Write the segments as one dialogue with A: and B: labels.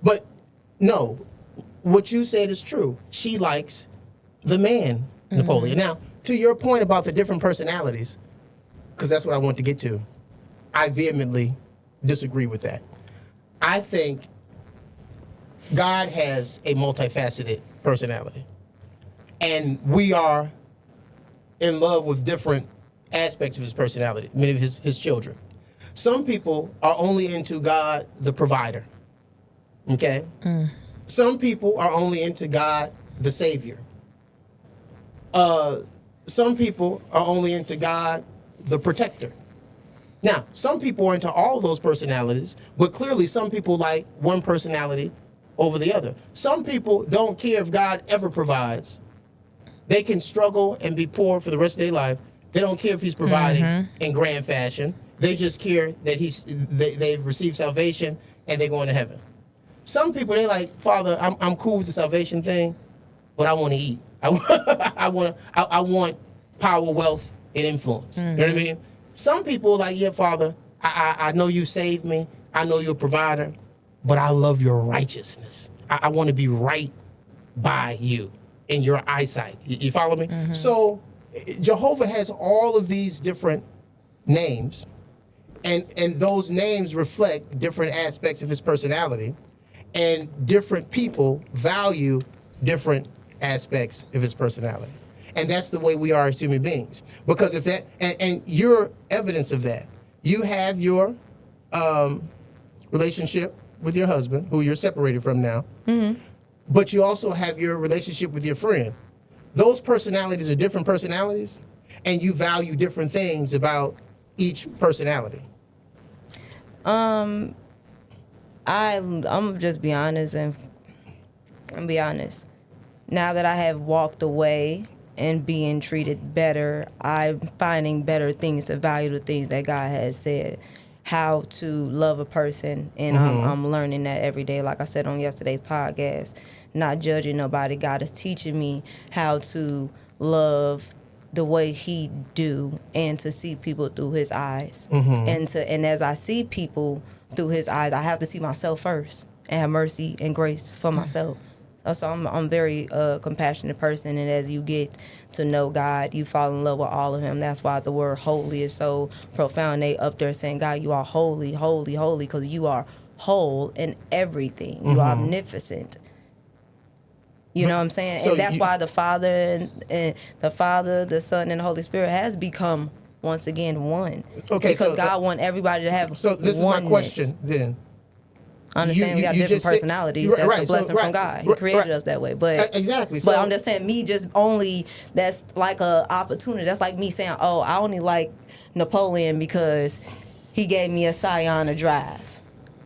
A: But no, what you said is true. She likes the man, Napoleon. Now, to your point about the different personalities, because that's what I want to get to, I vehemently disagree with that. I think God has a multifaceted personality. And we are in love with different aspects of his personality, many of his children. Some people are only into God, the provider. Okay? Some people are only into God, the Savior. Some people are only into God, the protector. Now, some people are into all those personalities, but clearly some people like one personality over the other. Some people don't care if God ever provides. They can struggle and be poor for the rest of their life. They don't care if he's providing in grand fashion. They just care that they've received salvation and they're going to heaven. Some people, they like, Father, I'm cool with the salvation thing, but I want to eat. I want power, wealth, and influence. You know what I mean? Some people are like, yeah, Father, I know you saved me. I know you're a provider, but I love your righteousness. I want to be right by you in your eyesight. You follow me? So Jehovah has all of these different names, and those names reflect different aspects of his personality, and different people value different aspects of his personality. And that's the way we are as human beings. Because if that, and you're evidence of that. You have your relationship with your husband, who you're separated from now, but you also have your relationship with your friend. Those personalities are different personalities, and you value different things about each personality.
B: I'm just be honest and be honest. Now that I have walked away and being treated better, I'm finding better things to value the things that God has said, how to love a person, and I'm learning that every day. Like I said on yesterday's podcast, not judging nobody. God is teaching me how to love the way he do and to see people through his eyes. And as I see people through his eyes, I have to see myself first and have mercy and grace for myself. So I'm very compassionate person, and as you get to know God, you fall in love with all of him. That's why the word holy is so profound. They up there saying, God, you are holy, holy, holy, because you are whole in everything. You are omnipotent. You know what I'm saying? So and that's why the Father and the Father, the Son, and the Holy Spirit has become once again one. Okay, because God wants everybody to have
A: So this
B: oneness.
A: is my question then.
B: Understand we got different personalities. That's a blessing from God. He created us that way. But
A: exactly.
B: But I'm just saying, me just only, that's like a opportunity. That's like me saying, oh, I only like Napoleon because he gave me a Scion to drive.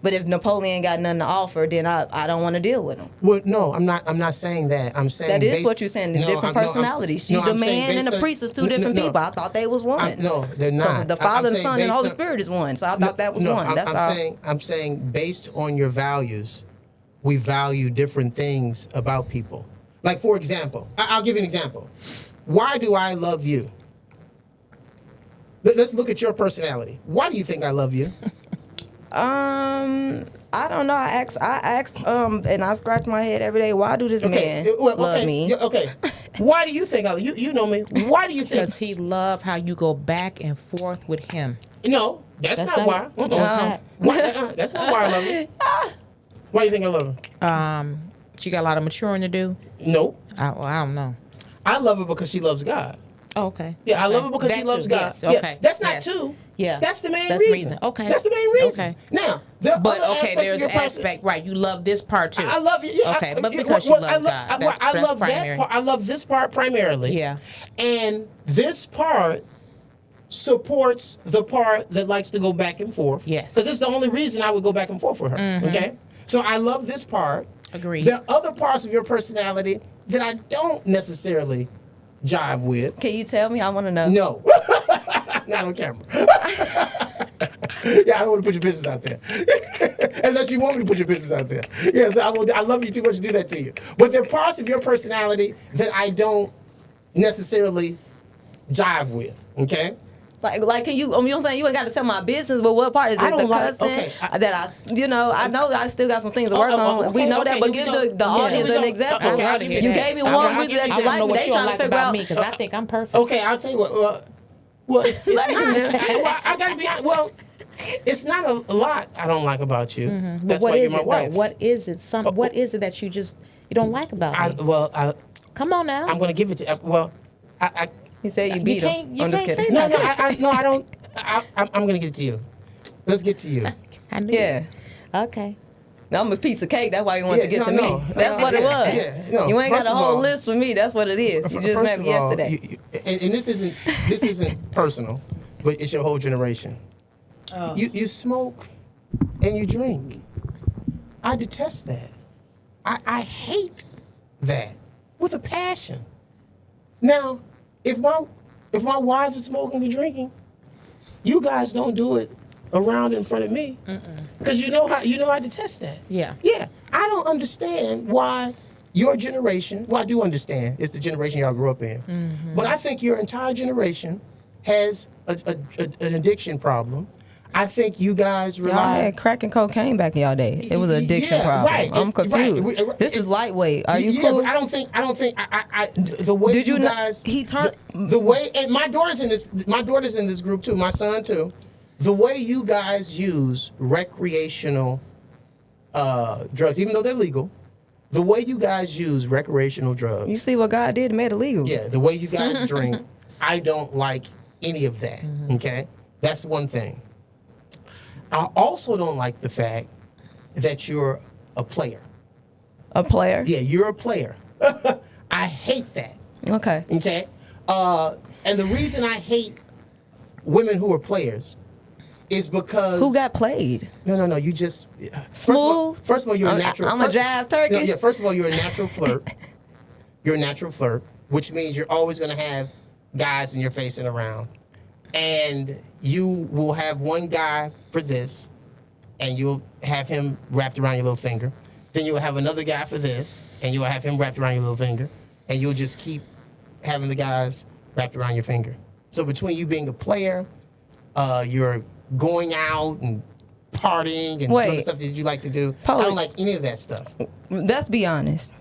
B: But if Napoleon got nothing to offer, then I don't want to deal with him.
A: Well, no, I'm not saying that. I'm saying
B: that is what you're saying. The different personalities. The man and the priest is two different people. I thought they was one.
A: No, they're not.
B: The Father, the Son, and the Holy Spirit is one. So I thought that was one.
A: I'm saying based on your values, we value different things about people. Like, for example, I'll give you an example. Why do I love you? Let's look at your personality. Why do you think I love you?
B: I don't know. I asked, and I scratch my head every day. Why do this man love me?
A: Okay. Why do you think I love you? You know me. Why do you think?
C: Because he loves how you go back and forth with him.
A: No, that's not why. That's not why I love you. Why do you think I love her?
C: She got a lot of maturing to do.
A: Nope.
C: I don't know.
A: I love her because she loves God.
C: Oh, okay.
A: Yeah, I love her because she loves God.
C: Yes. Okay.
A: Yeah, that's not two.
C: Yeah.
A: That's the main reason.
C: Okay.
A: That's the main reason.
C: Okay.
A: Now,
C: there's an aspect, right? You love this part too.
A: I love it. Yeah,
C: okay, but because you love God.
A: I love that part. I love this part primarily.
C: Yeah.
A: And this part supports the part that likes to go back and forth.
C: Yes.
A: Because it's the only reason I would go back and forth with her. Okay? So I love this part.
C: Agreed.
A: There are other parts of your personality that I don't necessarily jive with.
B: Can you tell me? I want to know.
A: No. Not on camera. Yeah, I don't want to put your business out there. Unless you want me to put your business out there. Yeah, so I love you too much to do that to you. But there are parts of your personality that I don't necessarily jive with, okay?
B: Like, can you? You know what I'm saying? You ain't got to tell my business, but what part is
A: I
B: it?
A: don't
B: The
A: like-
B: cussing
A: okay,
B: I know I still got some things to work on.
A: okay,
B: We know
A: okay,
B: that, but
A: here
B: give
A: we go.
B: the
A: Yeah,
B: audience
A: here we
B: an
A: go.
B: example.
A: Okay, I'll give you
B: You
A: that.
B: gave me
A: I'll
B: one
A: give
B: reason
A: you
B: that
A: that.
B: you
C: I
B: like
C: don't know
B: me.
C: what
B: They
C: you don't
B: trying to
C: like
B: figure
C: about
B: out.
C: me because I think I'm perfect.
A: Okay, I'll tell you what. Well, it's not. I gotta be honest. Well, it's not a lot I don't like about you.
C: But
A: That's
C: what
A: why you're
C: is
A: my
C: it
A: wife.
C: though? What is it? What is it that you don't like about me? Come on now.
A: I'm gonna give it to. Well, I
B: He said you
C: You
B: beat him.
C: can't- you
B: I'm just
C: can't
B: kidding.
C: say
A: no, I don't. I'm gonna get it to you. Let's get to you.
C: I knew
B: Yeah.
C: it. Okay.
B: I'm a piece of cake. That's why you wanted to get to
A: no.
B: me. That's what it was.
A: Yeah, no.
B: You ain't got
A: First
B: a
A: of
B: whole
A: all-
B: list for me. That's what it is. You just
A: First
B: met
A: of
B: me
A: all,
B: yesterday.
A: and this isn't personal, but it's your whole generation.
C: Oh.
A: You smoke and you drink. I detest that. I hate that with a passion. Now, if my wife is smoking and drinking, you guys don't do it around in front of me, because you know I detest that.
C: Yeah.
A: Yeah, I don't understand why your generation. Well, I do understand. It's the generation y'all grew up in, but I think your entire generation has an addiction problem. I think you guys
B: Y'all
A: rely.
B: had crack and cocaine back in y'all days. It was an addiction
A: Yeah,
B: problem.
A: right.
B: I'm confused.
A: Right.
B: This is lightweight. Are you
A: Yeah,
B: cool?
A: but I don't think the way
B: Did
A: you
B: you not-
A: guys
B: he turned-
A: the way, and my daughter's in this group too, my son too. The way you guys use recreational drugs, even though they're legal, the way you guys use recreational drugs.
B: You see what God did? Made it legal.
A: Yeah, the way you guys drink, I don't like any of that. Okay, that's one thing. I also don't like the fact that you're a player.
B: A player.
A: Yeah, you're a player. I hate that.
B: Okay.
A: Okay, and the reason I hate women who are players is because
B: Who got played?
A: no. You just
B: Smooth?
A: First of all, you're a natural.
B: I'm a jive turkey.
A: No, yeah. First of all, you're a natural flirt. You're a natural flirt, which means you're always going to have guys in your face and around, and you will have one guy for this, and you'll have him wrapped around your little finger. Then you'll have another guy for this, and you'll have him wrapped around your little finger, and you'll just keep having the guys wrapped around your finger. So between you being a player, you're going out and partying and doing the
B: Wait.
A: stuff that you like to do. I
B: Pose.
A: don't like any of that stuff.
B: Let's be honest.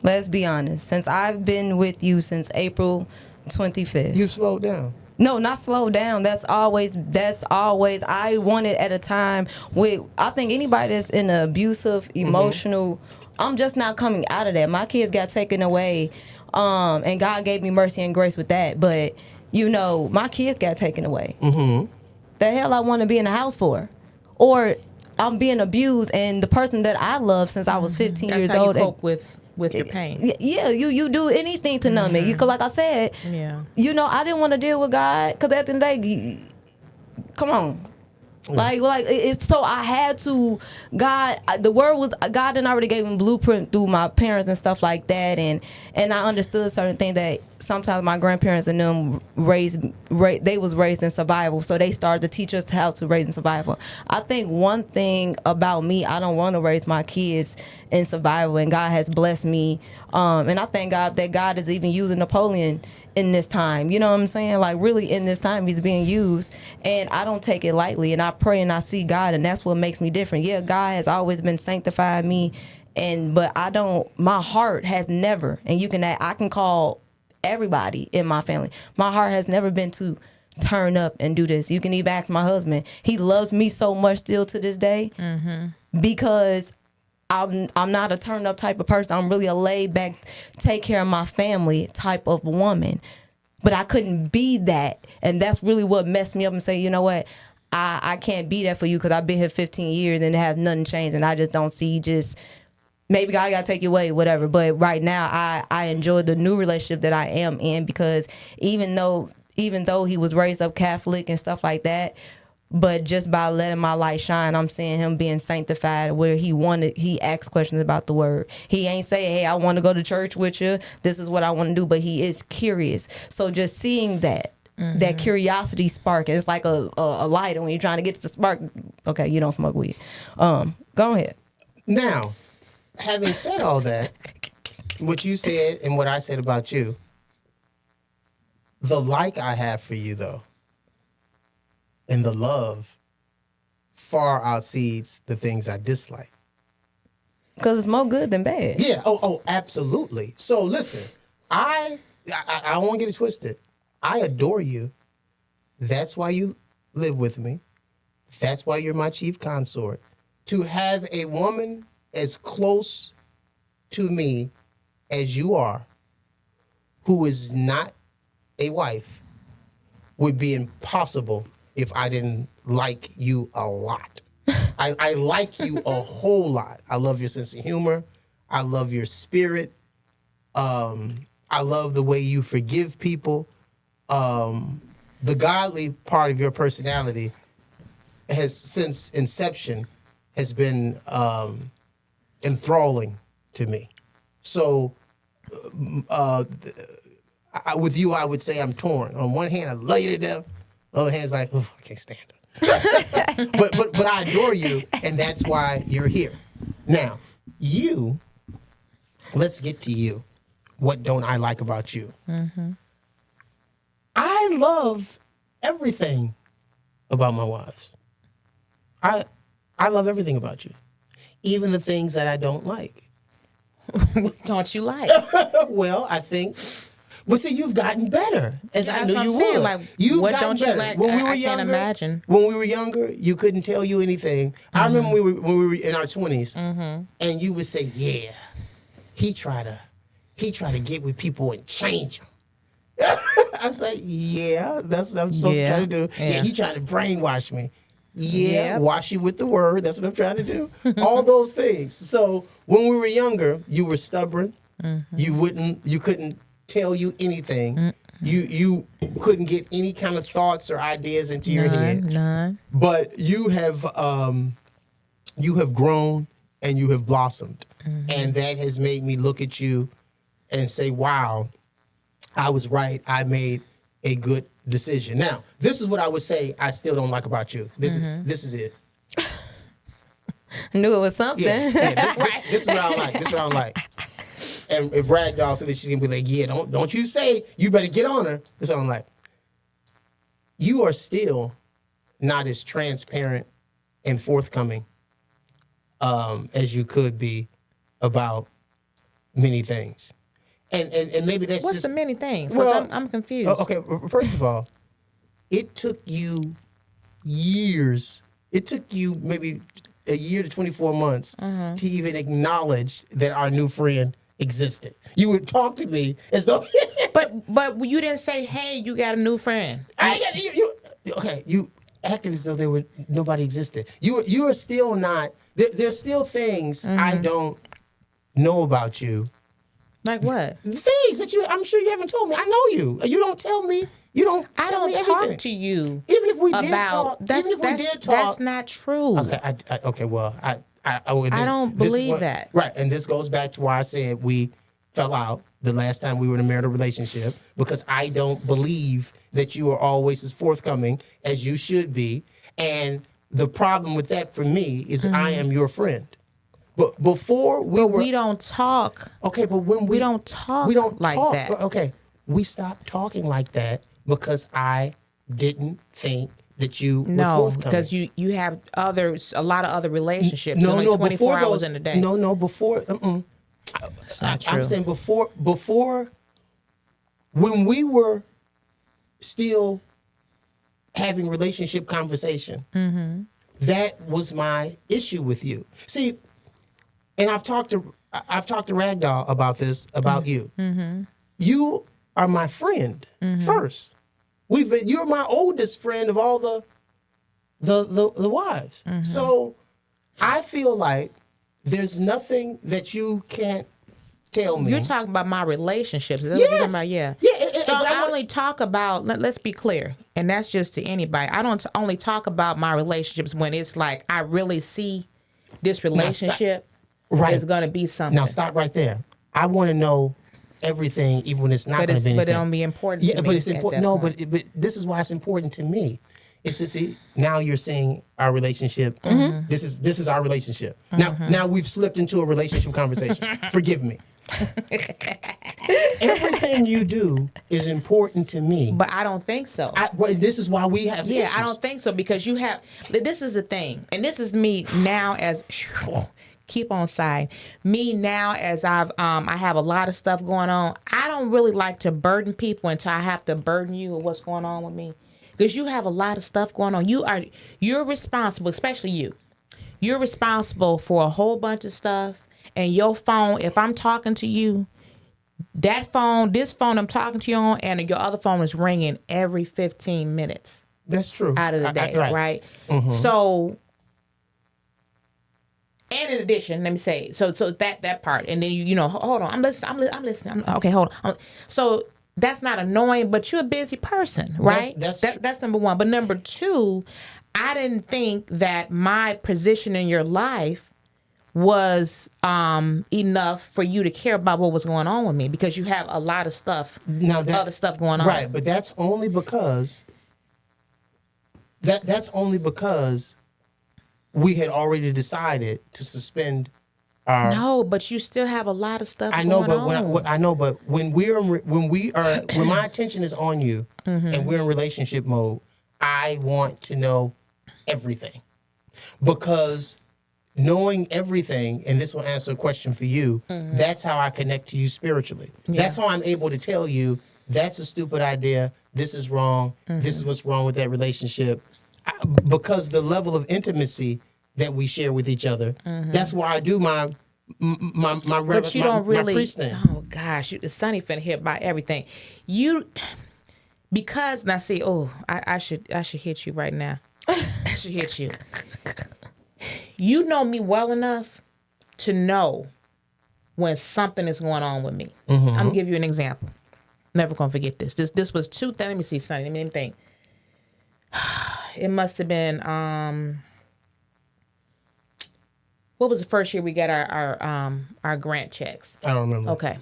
B: Let's be honest. Since I've been with you since April 25th.
A: You slowed down.
B: No, not slow down. That's always I wanted at a time with I think anybody that's in an abusive, emotional, I'm just not coming out of that. My kids got taken away. And God gave me mercy and grace with that. But my kids got taken away. The hell I want to be in the house for? Or I'm being abused and the person that I love since I was 15
C: That's
B: years
C: how
B: old.
C: you cope with your pain.
B: Yeah, you do anything to numb it. Because like I said,
C: Yeah.
B: I didn't want to deal with God. Because at the end of the day, come on. Like it's so I had to. God didn't already gave him blueprint through my parents and stuff like that, and I understood certain things that sometimes my grandparents and them they was raised in survival, so they started to teach us how to raise in survival. I think one thing about me, I don't want to raise my kids in survival, and God has blessed me, and I thank God that God is even using Napoleon in this time. You know what I'm saying? Like really in this time he's being used, and I don't take it lightly, and I pray and I see God, and that's what makes me different. Yeah, God has always been sanctifying me, but my heart has never, and I can call everybody in my family, my heart has never been to turn up and do this. You can even ask my husband. He loves me so much still to this day because I'm not a turn up type of person. I'm really a laid back, take care of my family type of woman. But I couldn't be that. And that's really what messed me up and say, you know what? I can't be that for you because I've been here 15 years and have nothing changed. And I just don't see maybe God got to take you away, whatever. But right now, I enjoy the new relationship that I am in because even though he was raised up Catholic and stuff like that, but just by letting my light shine, I'm seeing him being sanctified where he asks questions about the word. He ain't saying, hey, I want to go to church with you. This is what I want to do. But he is curious. So just seeing that curiosity spark, and it's like a light when you're trying to get the spark. Okay, you don't smoke weed. Go ahead.
A: Now, having said all that, what you said and what I said about you, the like I have for you, though, and the love far outseeds the things I dislike.
B: Because it's more good than bad.
A: Yeah. Oh, absolutely. So listen, I don't want to get it twisted. I adore you. That's why you live with me. That's why you're my chief consort. To have a woman as close to me as you are, who is not a wife, would be impossible if I didn't like you a lot. I like you a whole lot. I love your sense of humor. I love your spirit. I love the way you forgive people. The godly part of your personality has, since inception, has been enthralling to me. So with you, I would say I'm torn. On one hand, I love you to death. On the other hand, it's like, I can't stand it. but I adore you, and that's why you're here. Now, let's get to you. What don't I like about you? Mm-hmm. I love everything about my wives. I love everything about you, even the things that I don't like.
C: What don't you like?
A: Well, I think. But see, you've gotten better, as I knew you would.
C: Like,
A: you've
C: what
A: gotten
C: don't you
A: better.
C: like?
A: When we were
C: I
A: younger,
C: can't imagine.
A: When we were younger, you couldn't tell you anything. Mm-hmm. I remember when we were in our 20s, mm-hmm. and you would say, "Yeah, he try to get with people and change them." I say, "Yeah, that's what I'm supposed to try to do." Yeah, he trying to brainwash me. Yeah, wash you with the word. That's what I'm trying to do. All those things. So when we were younger, you were stubborn. Mm-hmm. You couldn't tell you anything. Mm-mm. You couldn't get any kind of thoughts or ideas into your head. None. But you have grown and you have blossomed. Mm-hmm. And that has made me look at you and say, wow, I was right. I made a good decision. Now, this is what I would say I still don't like about you. This is it.
B: I knew it was something.
A: Yeah, this is what I don't like. This is what I don't like. And if Ragdoll said that, she's gonna be like, yeah, don't you say, you better get on her. That's what I'm like. You are still not as transparent and forthcoming as you could be about many things. And maybe that's
C: what's
A: just...
C: the many things?
A: Well,
C: I'm confused.
A: Okay, first of all, it took you years. It took you maybe a year to 24 months to even acknowledge that our new friend existed. You would talk to me as though...
C: but you didn't say, hey, you got a new friend.
A: You acted as though nobody existed. You are still not... There's still things I don't know about you.
C: Like what?
A: Things that I'm sure you haven't told me. I know you. You don't tell me. You don't tell me everything.
C: I don't talk to you.
A: Even if we did talk.
C: That's not true.
A: Okay. Okay. Well, I
C: don't believe that.
A: Right. And this goes back to why I said we fell out the last time we were in a marital relationship, because I don't believe that you are always as forthcoming as you should be. And the problem with that for me is I am your friend. But before we
C: don't talk.
A: Okay, but when we
C: don't talk like that.
A: Okay, we stopped talking like that because I didn't think that you were forthcoming.
C: Because you have a lot of other relationships.
A: No,
C: 24 hours in a day.
A: No, before.
C: It's not true.
A: I'm saying before, when we were still having relationship conversation, that was my issue with you. See. And I've talked to Ragdoll about this, about you. Mm-hmm. You are my friend first. You're my oldest friend of all the wives. Mm-hmm. So I feel like there's nothing that you can't tell me.
C: You're talking about my relationships. Is that
A: yes.
C: what you're talking about? Yeah.
A: Yeah.
C: So I only talk about, let's be clear, and that's just to anybody. I don't only talk about my relationships when it's like I really see this relationship. Right. It's going to be something.
A: Now, stop right there. I want to know everything, even when it's not going to be anything.
C: But it don't be important to me.
A: Yeah, but it's important. No, but this is why it's important to me. It's to see, now you're seeing our relationship. Mm-hmm. This is our relationship. Mm-hmm. Now we've slipped into a relationship conversation. Forgive me. Everything you do is important to me.
C: But I don't think so.
A: This is why we have issues.
C: I don't think so, because you have. This is the thing, and this is me now as keep on side. Me now as I have a lot of stuff going on. I don't really like to burden people until I have to burden you with what's going on with me, because you have a lot of stuff going on. You're responsible, especially you. You're responsible for a whole bunch of stuff, and your phone. If I'm talking to you, this phone I'm talking to you on, and your other phone is ringing every 15 minutes.
A: That's true.
C: Out of the day, right?
A: Mm-hmm.
C: So, and in addition, let me say, so that part, and then you know, hold on, I'm listening. Okay, hold on. So that's not annoying, but you're a busy person, right? That's number one. But number two, I didn't think that my position in your life was enough for you to care about what was going on with me, because you have a lot of stuff, other stuff going on.
A: Right, but that's only because we had already decided to suspend our.
C: No, but you still have a lot of stuff.
A: I know,
C: going on.
A: but when my attention is on you and we're in relationship mode, I want to know everything, because knowing everything, and this will answer a question for you, that's how I connect to you spiritually. Yeah. That's how I'm able to tell you, that's a stupid idea, this is wrong, this is what's wrong with that relationship. Because the level of intimacy that we share with each other, that's why I do my
C: but you don't really.
A: priest thing.
C: Oh gosh, Sonny finna hear about everything. Because now see, I should hit you right now. I should hit you. You know me well enough to know when something is going on with me. I'm gonna give you an example. Never gonna forget this. This was let me see, Sonny. Let me think. It must have been what was the first year we got our grant checks?
A: I don't remember.
C: Okay.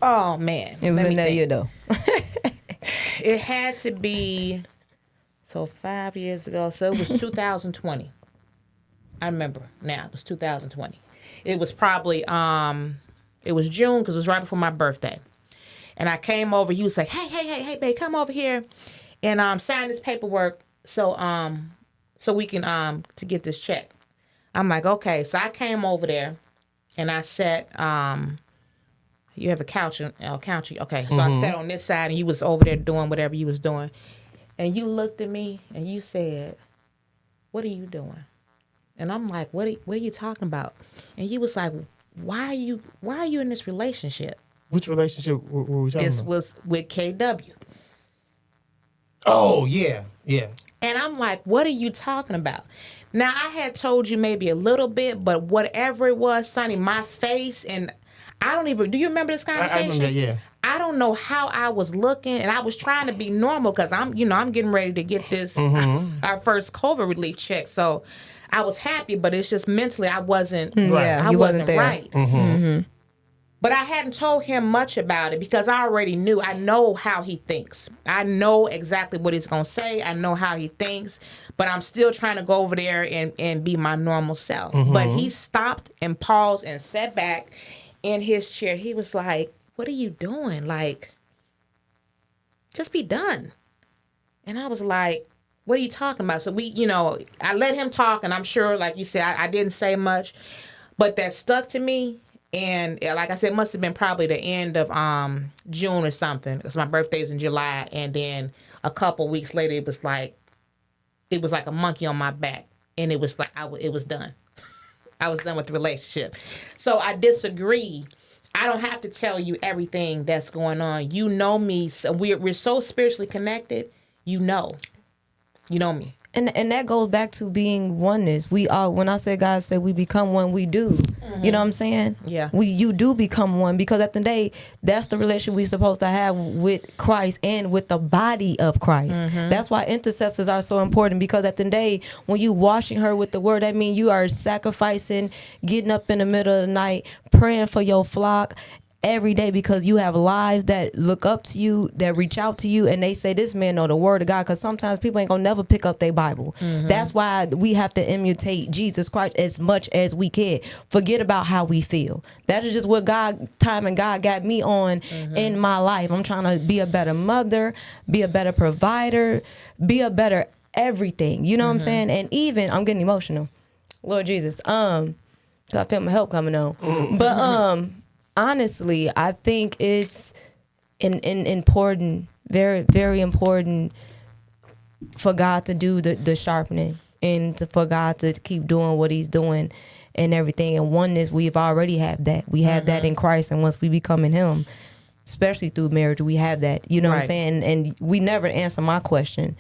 C: Oh man.
B: It was in that year though.
C: It had to be 5 years ago. So it was 2020. I remember now. It was 2020. It was probably it was June, because it was right before my birthday. And I came over. He was like, "Hey, babe, come over here and sign this paperwork so we can to get this check." I'm like, okay. So I came over there and I sat. You have a couch, okay. So I sat on this side and you was over there doing whatever you was doing, and you looked at me and you said, "What are you doing?" And I'm like, what are you talking about? And he was like, why are you in this relationship?
A: Which relationship were we talking about?
C: This was with KW.
A: Oh, yeah.
C: And I'm like, what are you talking about? Now, I had told you maybe a little bit, but whatever it was, Sonny, my face, and I don't even, do you remember this conversation?
A: I remember that, yeah.
C: I don't know how I was looking, and I was trying to be normal, because I'm getting ready to get this, our first COVID relief check. So I was happy, but it's just mentally I wasn't right. I wasn't
B: there.
C: Right. But I hadn't told him much about it, because I already knew. I know how he thinks. I know exactly what he's going to say. I know how he thinks. But I'm still trying to go over there and be my normal self. But he stopped and paused and sat back in his chair. He was like, what are you doing? Like, just be done. And I was like, what are you talking about? So I let him talk, and I'm sure, like you said, I didn't say much, but that stuck to me. And like I said, it must have been probably the end of June or something, because my birthday's in July, and then a couple weeks later, it was like a monkey on my back, and it was like it was done. I was done with the relationship. So I disagree. I don't have to tell you everything that's going on. You know me. So we're so spiritually connected. You know me.
B: And that goes back to being oneness. We are, when I say God said we become one, we do. You know what I'm saying?
C: Yeah.
B: You do become one, because at the end of the day, that's the relationship we're supposed to have with Christ and with the body of Christ. That's why intercessors are so important, because at the end of the day, when you washing her with the word, that means you are sacrificing, getting up in the middle of the night, praying for your flock, every day because you have lives that look up to you, that reach out to you, and they say this man know the word of God. Because sometimes people ain't gonna never pick up their Bible. That's why we have to imitate Jesus Christ as much as we can. Forget about how we feel. That is just what God got me on in my life. I'm trying to be a better mother, be a better provider, be a better everything. You know what I'm saying? And even I'm getting emotional. Lord Jesus, I feel my help coming on. But honestly, I think it's important, very, very important for God to do the sharpening and for God to keep doing what he's doing and everything. And oneness, we've already have that. We have that in Christ. And once we become in him, especially through marriage, we have that. You know what I'm saying? And we never answer my question.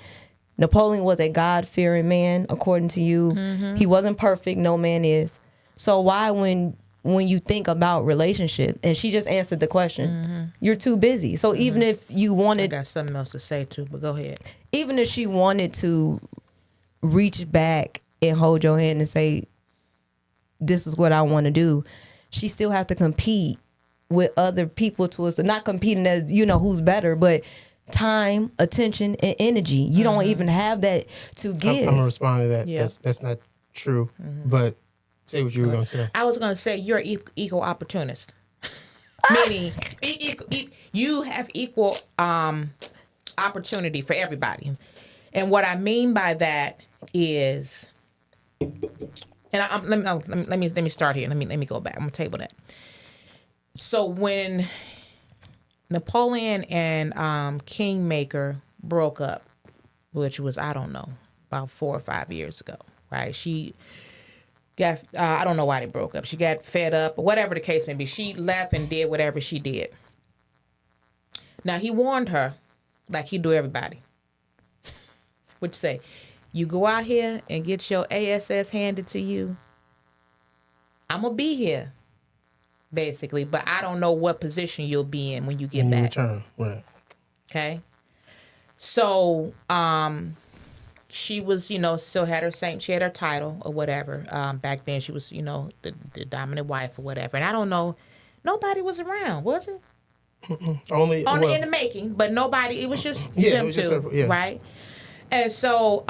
B: Napoleon was a God-fearing man, according to you. He wasn't perfect. No man is. So why, when you think about relationship, and she just answered the question, you're too busy. So even if you wanted...
C: I got something else to say too, but go ahead.
B: Even if she wanted to reach back and hold your hand and say, this is what I want to do, she still have to compete with other people to us. Not competing as, who's better, but time, attention, and energy. You don't even have that to give.
A: I'm going to respond to that.
C: Yeah.
A: That's not true, but... Say what you were going to say.
C: I was going to say you're equal opportunist. Meaning, you have equal opportunity for everybody. And what I mean by that is, and let me start here. Let me go back. I'm going to table that. So when Napoleon and Kingmaker broke up, which was, I don't know, about 4 or 5 years ago, right? She got, I don't know why they broke up. She got fed up, or whatever the case may be. She left and did whatever she did. Now, he warned her, like he do everybody. What you say? You go out here and get your ASS handed to you. I'm going to be here, basically, but I don't know what position you'll be in when you get back.
A: Return, right.
C: Okay? So, she was, still had her she had her title or whatever. Back then she was, the dominant wife or whatever. And I don't know, nobody was around, was it?
A: Only
C: in the making, but nobody. It was just them two, right? And so,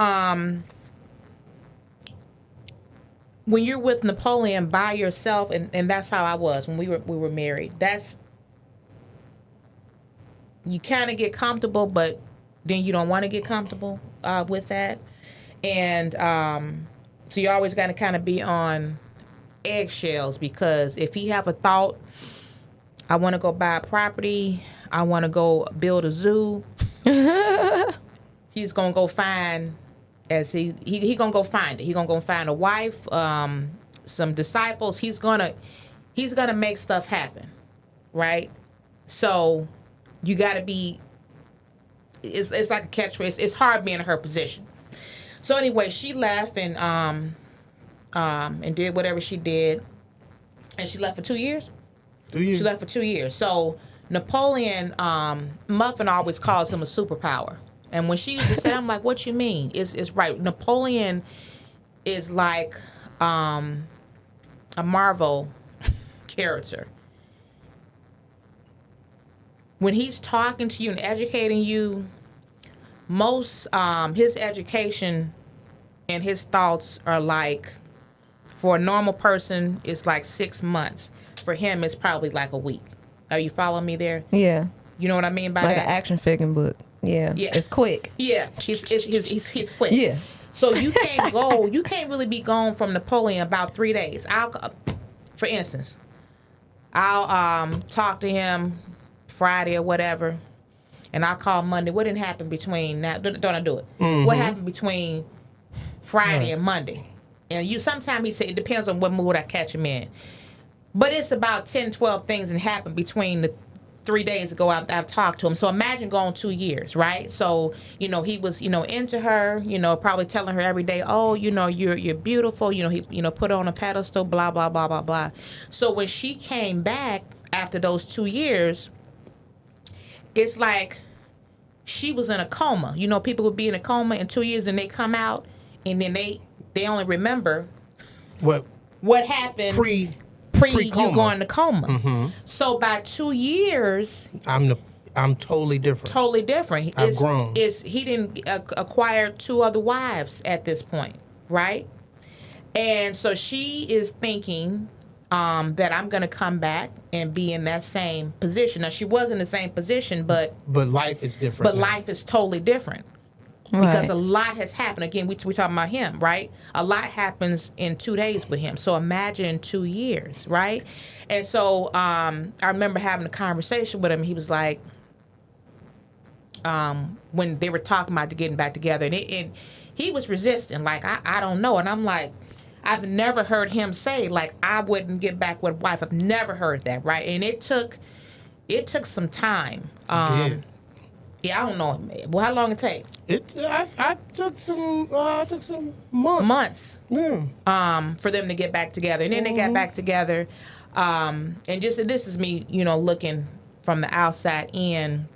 C: when you're with Napoleon by yourself, and that's how I was when we were married. You kind of get comfortable, but then you don't want to get comfortable with that. And so you always got to kind of be on eggshells, because if he have a thought, I want to go buy a property, I want to go build a zoo, he's going to go find, he going to go find it. He going to go find a wife, some disciples. He's going to make stuff happen, right? So you got to be, it's like a catchphrase. It's hard being in her position. So anyway, she left and did whatever she did, and she left for 2 years.
A: 2 years.
C: She left for 2 years. So Napoleon, Muffin always calls him a superpower, and when she used to say, I'm like, what you mean? It's right. Napoleon is like a Marvel character. When he's talking to you and educating you, most his education and his thoughts are like, for a normal person, it's like 6 months. For him, it's probably like a week. Are you following me there?
B: Yeah.
C: You know what I mean by
B: like
C: that?
B: An action figure book. Yeah. It's quick.
C: Yeah. He's quick.
B: Yeah.
C: So you can't really be gone from Napoleon about 3 days. For instance, I'll talk to him Friday or whatever, and I'll call Monday. What didn't happen between now? Don't I do it? Mm-hmm. What happened between Friday and Monday? And sometimes he said it depends on what mood I catch him in. But it's about 10, 12 things that happened between the 3 days ago I've talked to him. So imagine going 2 years, right? So, he was, into her, probably telling her every day, oh, you're beautiful. He, put her on a pedestal, blah, blah, blah, blah, blah. So when she came back after those 2 years, it's like she was in a coma. People would be in a coma in 2 years and they come out and then they only remember
A: what
C: happened
A: Pre-coma.
C: you going to coma. So by 2 years,
A: I'm totally different.
C: totally different.
A: I've grown.
C: He didn't acquire 2 other wives at this point, right? And so she is thinking that I'm going to come back and be in that same position. Now she was in the same position, but
A: life is different.
C: But life is totally different. Because a lot has happened. Again, we talking about him, right? A lot happens in 2 days with him. So imagine 2 years, right? And so I remember having a conversation with him. He was like, when they were talking about getting back together, and he was resisting, like, I don't know. And I'm like, I've never heard him say, like, I wouldn't get back with a wife. I've never heard that, right? And it took some time. Yeah, I don't know. Well, how long it take?
A: I took some months.
C: Yeah. For them to get back together, and then they got back together. And this is me, looking from the outside in.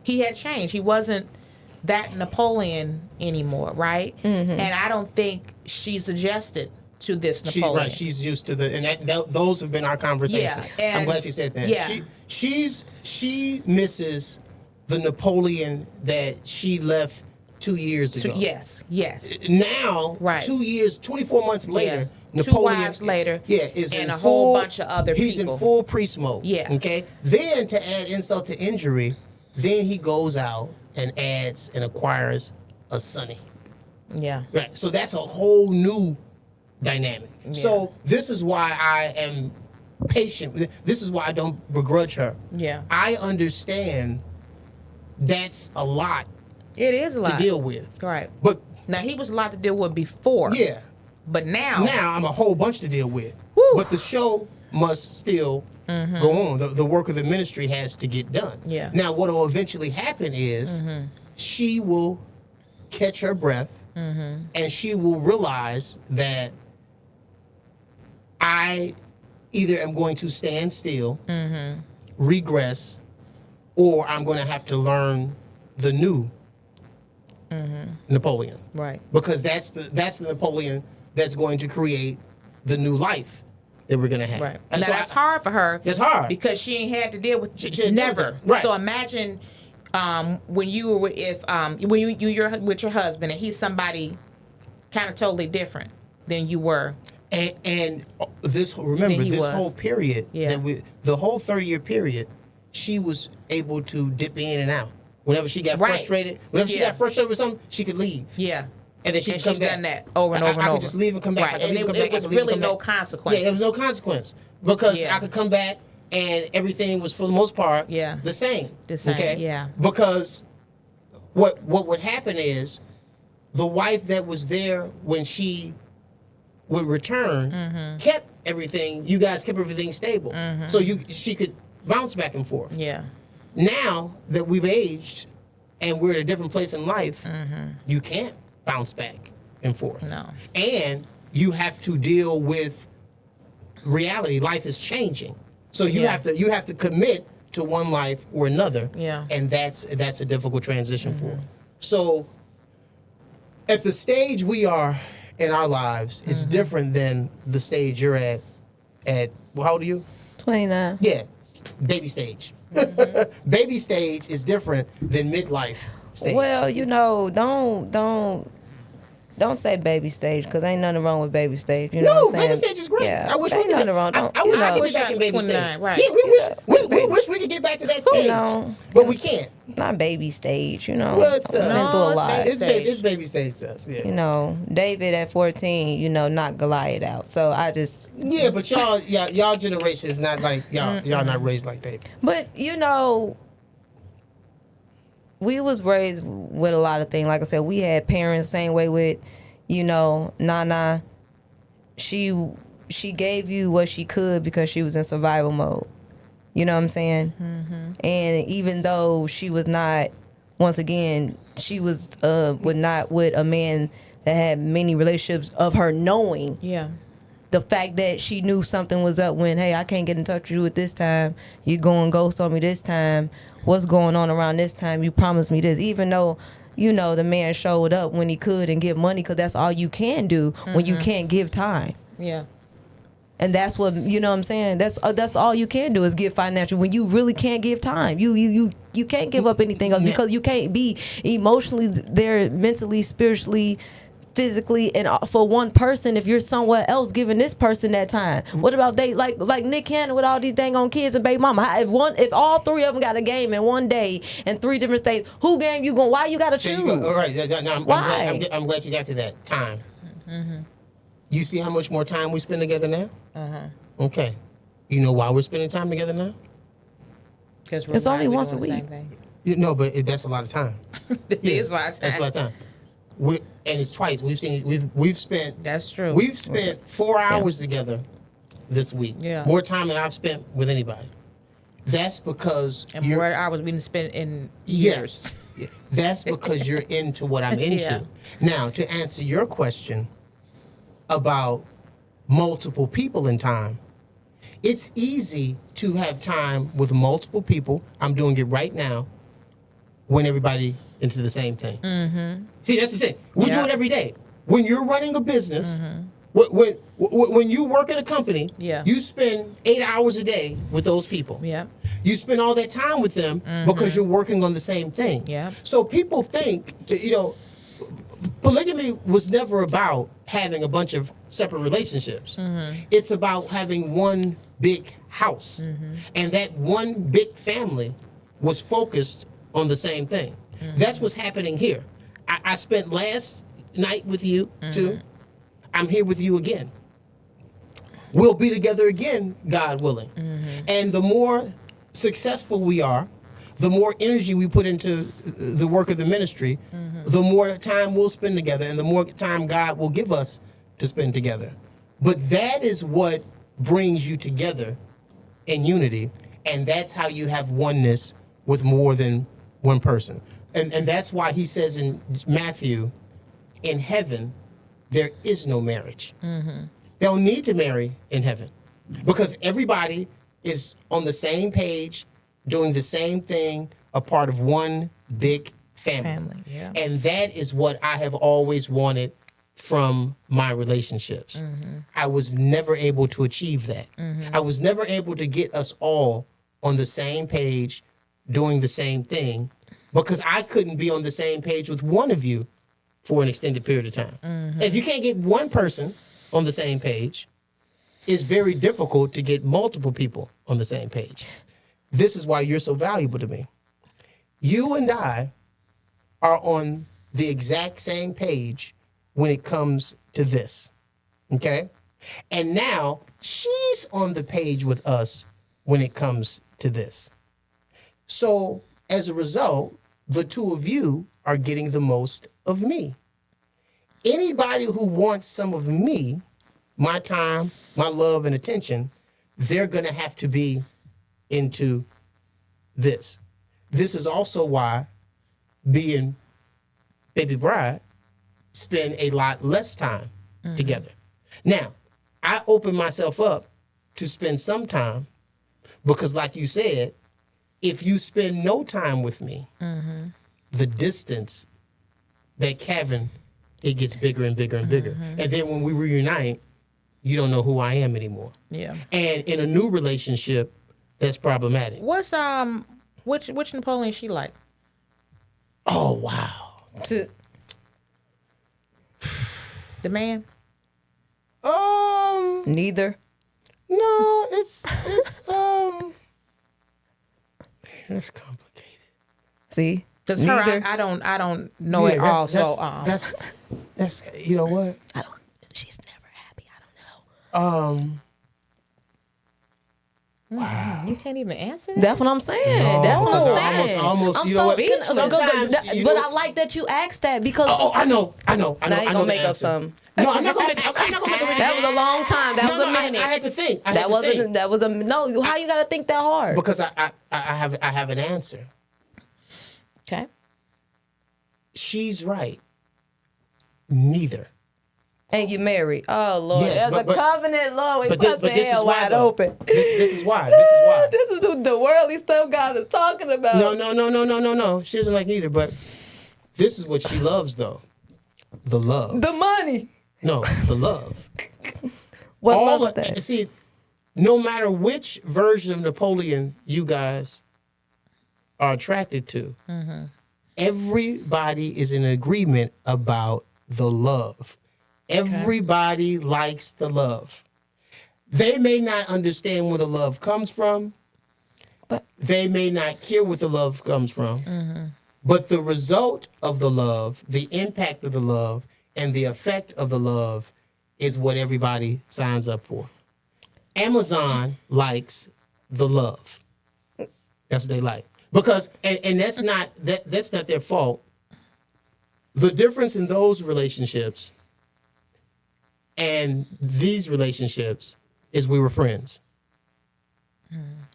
C: He had changed. He wasn't that Napoleon anymore, right? Mm-hmm. And I don't think she's adjusted to this Napoleon.
A: She's used to those have been our conversations.
C: Yeah,
A: I'm glad you said that.
C: Yeah.
A: She misses the Napoleon that she left 2 years ago.
C: Yes.
A: Now,
C: right.
A: 2 years, 24 months later,
C: Napoleon, 2 wives later,
A: is
C: and
A: in
C: a
A: full,
C: whole bunch of other
A: he's
C: people.
A: He's in full priest mode.
C: Yeah.
A: Okay. Then to add insult to injury, then he goes out and adds and acquires a Sonny.
C: Yeah.
A: Right. So that's a whole new dynamic.
C: Yeah.
A: So this is why I am patient. This is why I don't begrudge her.
C: Yeah.
A: I understand that's a lot.
C: It is a lot
A: to deal with.
C: Right.
A: But
C: now he was a lot to deal with before.
A: Yeah.
C: But now
A: I'm a whole bunch to deal with.
C: Whew.
A: But the show must still go on. The work of the ministry has to get done.
C: Yeah.
A: Now what will eventually happen is she will catch her breath and she will realize that I either am going to stand still, regress, or I'm going to have to learn the new Napoleon.
C: Right.
A: Because that's the Napoleon that's going to create the new life that we're going to have.
C: Right.
A: And
C: now
A: so
C: that's hard for her.
A: It's hard.
C: Because she ain't had to deal with
A: She
C: never.
A: Right.
C: So imagine when you were you're with your husband and he's somebody kind of totally different than you were.
A: And this whole period,
C: Yeah.
A: the whole 30-year period, she was able to dip in and out. Whenever she got frustrated, she got frustrated with something, she could leave.
C: Yeah.
A: And then she'd come
C: she's
A: back.
C: done that over and over and
A: I
C: over.
A: could just leave and come back.
C: Right. And it was really no consequence.
A: Yeah, there was no consequence. Because
C: Yeah.
A: I could come back and everything was, for the most part, the same.
C: The same,
A: okay?
C: yeah.
A: Because what would happen is the wife that was there when she would return kept everything. You guys kept everything stable, so she could bounce back and forth.
C: Yeah.
A: Now that we've aged and we're at a different place in life, you can't bounce back and forth.
C: No.
A: And you have to deal with reality. Life is changing, so you have to commit to one life or another.
C: Yeah.
A: And that's a difficult transition for her. So at the stage we are in our lives, it's different than the stage you're at. Well, how old are you?
B: 29.
A: Yeah, baby stage. Baby stage is different than midlife stage.
B: Well, don't say baby stage, because ain't nothing wrong with baby stage. You know what I'm saying?
A: Baby stage is great.
B: Yeah,
A: I wish
B: ain't
A: we could
B: nothing wrong.
A: I wish I could be back in baby
C: 29,
A: stage.
C: right.
A: Yeah, we wish we could get back to that stage, but we can't.
B: Not baby stage,
A: Well, it's
B: Been through a lot.
A: It's baby stage to us. Yeah.
B: David at 14, knocked Goliath out. So I just
A: But y'all generation is not like y'all not raised like David.
B: But we was raised with a lot of things. Like I said, we had parents same way with, Nana. She gave you what she could because she was in survival mode. You know what I'm saying? Mm-hmm. And even though she was not, once again, she was not with a man that had many relationships of her knowing.
C: Yeah.
B: The fact that she knew something was up when, hey, I can't get in touch with you at this time. You go and ghost on me this time. What's going on around this time? You promised me this. Even though, the man showed up when he could and give money, because that's all you can do when you can't give time.
C: Yeah.
B: And that's what, you know what I'm saying? That's all you can do is give financial when you really can't give time. You can't give up anything else because you can't be emotionally there, mentally, spiritually, physically, and for one person if you're somewhere else giving this person that time. What about they like Nick Cannon with all these dang on kids and baby mama? If all three of them got a game in one day in 3 different states, who game you going? Why you got to choose?
A: There you go. All right. Now,
B: Why?
A: I'm glad you got to that time. You see how much more time we spend together now? Okay. You know why we're spending time together now?
C: Because
B: It's only once a week.
A: No, but that's a lot of time.
C: It is a lot of time.
A: That's a lot of time. And it's twice. We've spent.
C: That's true.
A: We've spent 4 hours together this week.
C: Yeah.
A: More time than I've spent with anybody. That's because
C: And more hours we didn't spend in
A: yes.
C: years.
A: That's because you're into what I'm into.
C: Yeah.
A: Now, to answer your question about multiple people in time, it's easy to have time with multiple people. I'm doing it right now when everybody into the same thing. See, that's the thing. We do it every day. When you're running a business, when you work at a company, you spend 8 hours a day with those people.
C: Yeah.
A: You spend all that time with them because you're working on the same thing.
C: Yeah.
A: So people think, polygamy was never about having a bunch of separate relationships. It's about having one big house. And that one big family was focused on the same thing. That's what's happening here. I spent last night with you, too. I'm here with you again. We'll be together again, God willing. And the more successful we are, the more energy we put into the work of the ministry, the more time we'll spend together and the more time God will give us to spend together. But that is what brings you together in unity, and that's how you have oneness with more than one person. And that's why he says in Matthew, in heaven, there is no marriage. They don't need to marry in heaven because everybody is on the same page, doing the same thing, a part of one big family.
C: Yeah.
A: And that is what I have always wanted from my relationships. I was never able to achieve that. I was never able to get us all on the same page, doing the same thing, because I couldn't be on the same page with one of you for an extended period of time. If you can't get one person on the same page, it's very difficult to get multiple people on the same page. This is why you're so valuable to me. You and I are on the exact same page when it comes to this, okay? And now she's on the page with us when it comes to this. So as a result, the two of you are getting the most of me. Anybody who wants some of me, my time, my love, and attention, they're going to have to be into this. This is also why being baby bride spend a lot less time together. Now, I open myself up to spend some time because, like you said, if you spend no time with me, the distance that Kevin, it gets bigger and bigger and bigger. And then when we reunite, you don't know who I am anymore.
C: Yeah.
A: And in a new relationship, that's problematic.
C: What's which Napoleon she like?
A: Oh, wow.
C: The man?
B: Neither.
A: No, it's man, it's complicated.
B: See?
C: Because her, I don't know it all.
A: That's you know what?
B: She's never happy. I don't know.
A: Wow.
C: You can't even answer that?
B: That's what I'm saying.
A: No,
B: That's what I'm
A: because
B: saying.
A: almost,
B: I'm
A: you know
B: so
A: what? Sometimes, you know
B: but I like that you asked that because
A: Oh, I know.
B: now you
A: I know
B: gonna
A: the
B: make up
A: answer.
B: something.
A: No, I'm not gonna make. I'm not gonna make everything.
B: That was a long time. That was a minute.
A: I had to think.
B: That was a no. How you gotta think that hard?
A: Because I have an answer.
C: Okay.
A: She's right. Neither.
B: And you married. Oh Lord,
A: Yes,
B: there's a covenant, Lord. We
A: but
B: bust the
A: this is
B: hell
A: why,
B: wide
A: though.
B: open.
A: This is why. This is why.
B: This is the worldly stuff God is talking about.
A: No. She doesn't like neither. But this is what she loves, though. The love.
B: The money.
A: No, the love.
B: What love is that?
A: See, no matter which version of Napoleon you guys are attracted to, everybody is in agreement about the love. Everybody likes the love. They may not understand where the love comes from.
B: But
A: They may not care what the love comes from. But the result of the love, the impact of the love, and the effect of the love is what everybody signs up for. Amazon likes the love. That's what they like. Because and that's not their fault. The difference in those relationships and these relationships is we were friends.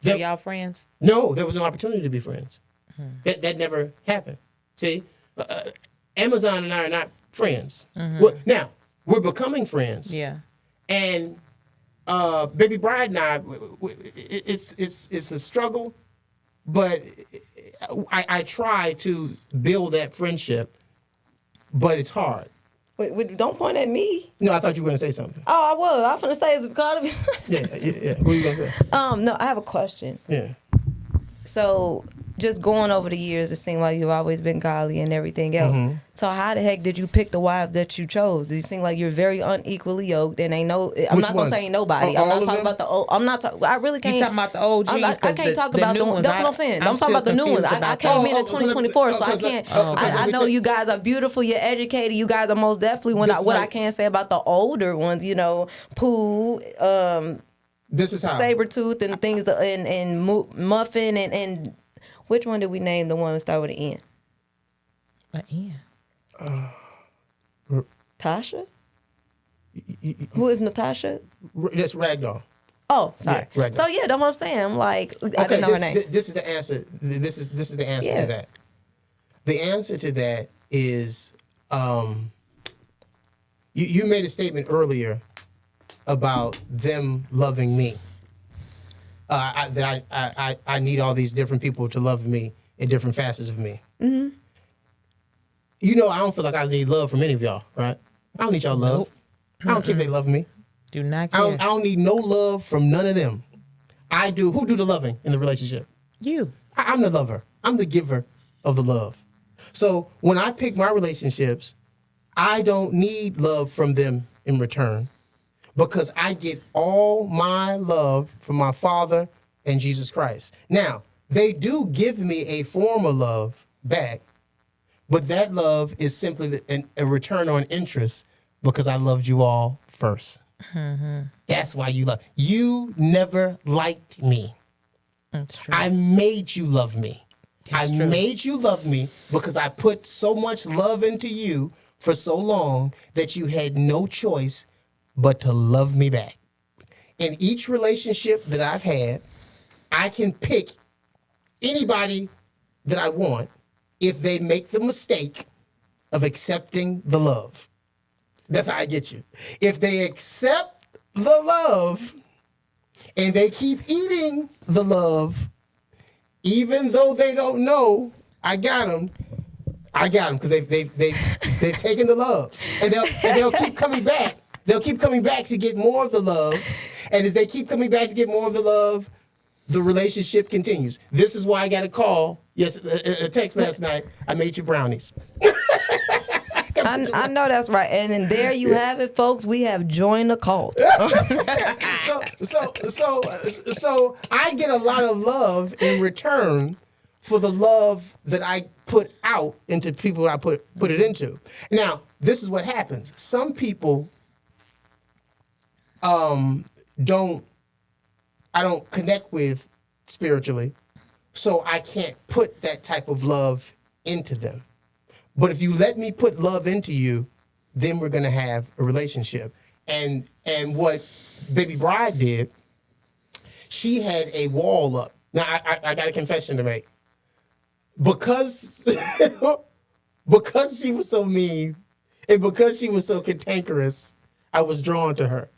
C: Are y'all friends?
A: No, there was no opportunity to be friends. That never happened. See, Amazon and I are not friends. Now we're becoming friends.
C: Yeah.
A: And Baby Bride and I, it's a struggle, but I try to build that friendship, but it's hard.
B: wait, don't point at me.
A: No, I thought you were going to say something.
B: Oh, I was. I was going to say, is it because of you?
A: Yeah. What were you going to say?
B: No, I have a question.
A: Yeah.
B: So, just going over the years, it seemed like you've always been godly and everything else. So, how the heck did you pick the wife that you chose? Do you seem like you're very unequally yoked and ain't no? I'm
A: Which
B: not gonna
A: one?
B: say ain't nobody.
A: All
B: I'm not
A: of
B: talking
A: them?
B: about the old. I'm not talking. I really can't.
C: You talking about the OGs?
B: I can't talk about the
C: new
B: ones.
C: ones.
B: That's what I'm saying. I'm talking
C: still
B: about the new ones.
C: confused
B: I
C: about
B: came
C: that.
B: in 2024, so I can't. I know you guys are beautiful. You're educated. You guys are most definitely what I can say about the older ones. You know, Pooh,
A: This is how.
B: Sabertooth, and things. And Muffin and which one did we name the one that started with an N? Tasha? Who is Natasha?
A: That's Ragdoll.
B: Oh, sorry.
A: Yeah, right.
B: So yeah, that's what I'm saying. I'm like, I
A: Okay,
B: didn't know her name.
A: this is the answer. This is the answer
B: Yeah.
A: to that. The answer to that is, you made a statement earlier about them loving me. I need all these different people to love me in different facets of me. Mm-hmm. You know, I don't feel like I need love from any of y'all, right? I don't need y'all love.
C: Nope.
A: I don't care if they love me.
C: Do not
A: I
C: care.
A: don't need no love from none of them. I do. Who do the loving in the relationship?
C: You.
A: I'm the lover. I'm the giver of the love. So when I pick my relationships, I don't need love from them in return because I get all my love from my Father and Jesus Christ. Now, they do give me a form of love back, but that love is simply a return on interest because I loved you all first. That's why you love. You never liked me.
C: That's true.
A: I made you love me.
C: That's
A: I
C: true.
A: made you love me because I put so much love into you for so long that you had no choice but to love me back. In each relationship that I've had, I can pick anybody that I want if they make the mistake of accepting the love. That's how I get you. If they accept the love and they keep eating the love, even though they don't know I got them because they've taken the love, and they'll keep coming back. They'll keep coming back to get more of the love, and as they keep coming back to get more of the love, the relationship continues. This is why I got a call. Yes, a text last night. I made you brownies.
B: I know that's right. And then there you have it, folks. We have joined the cult.
A: So I get a lot of love in return for the love that I put out into people that I put it into. Now, this is what happens. Some people I don't connect with spiritually, so I can't put that type of love into them. But if you let me put love into you, then we're gonna have a relationship. And what Baby Bride did, she had a wall up. Now I got a confession to make. Because she was so mean and because she was so cantankerous, I was drawn to her.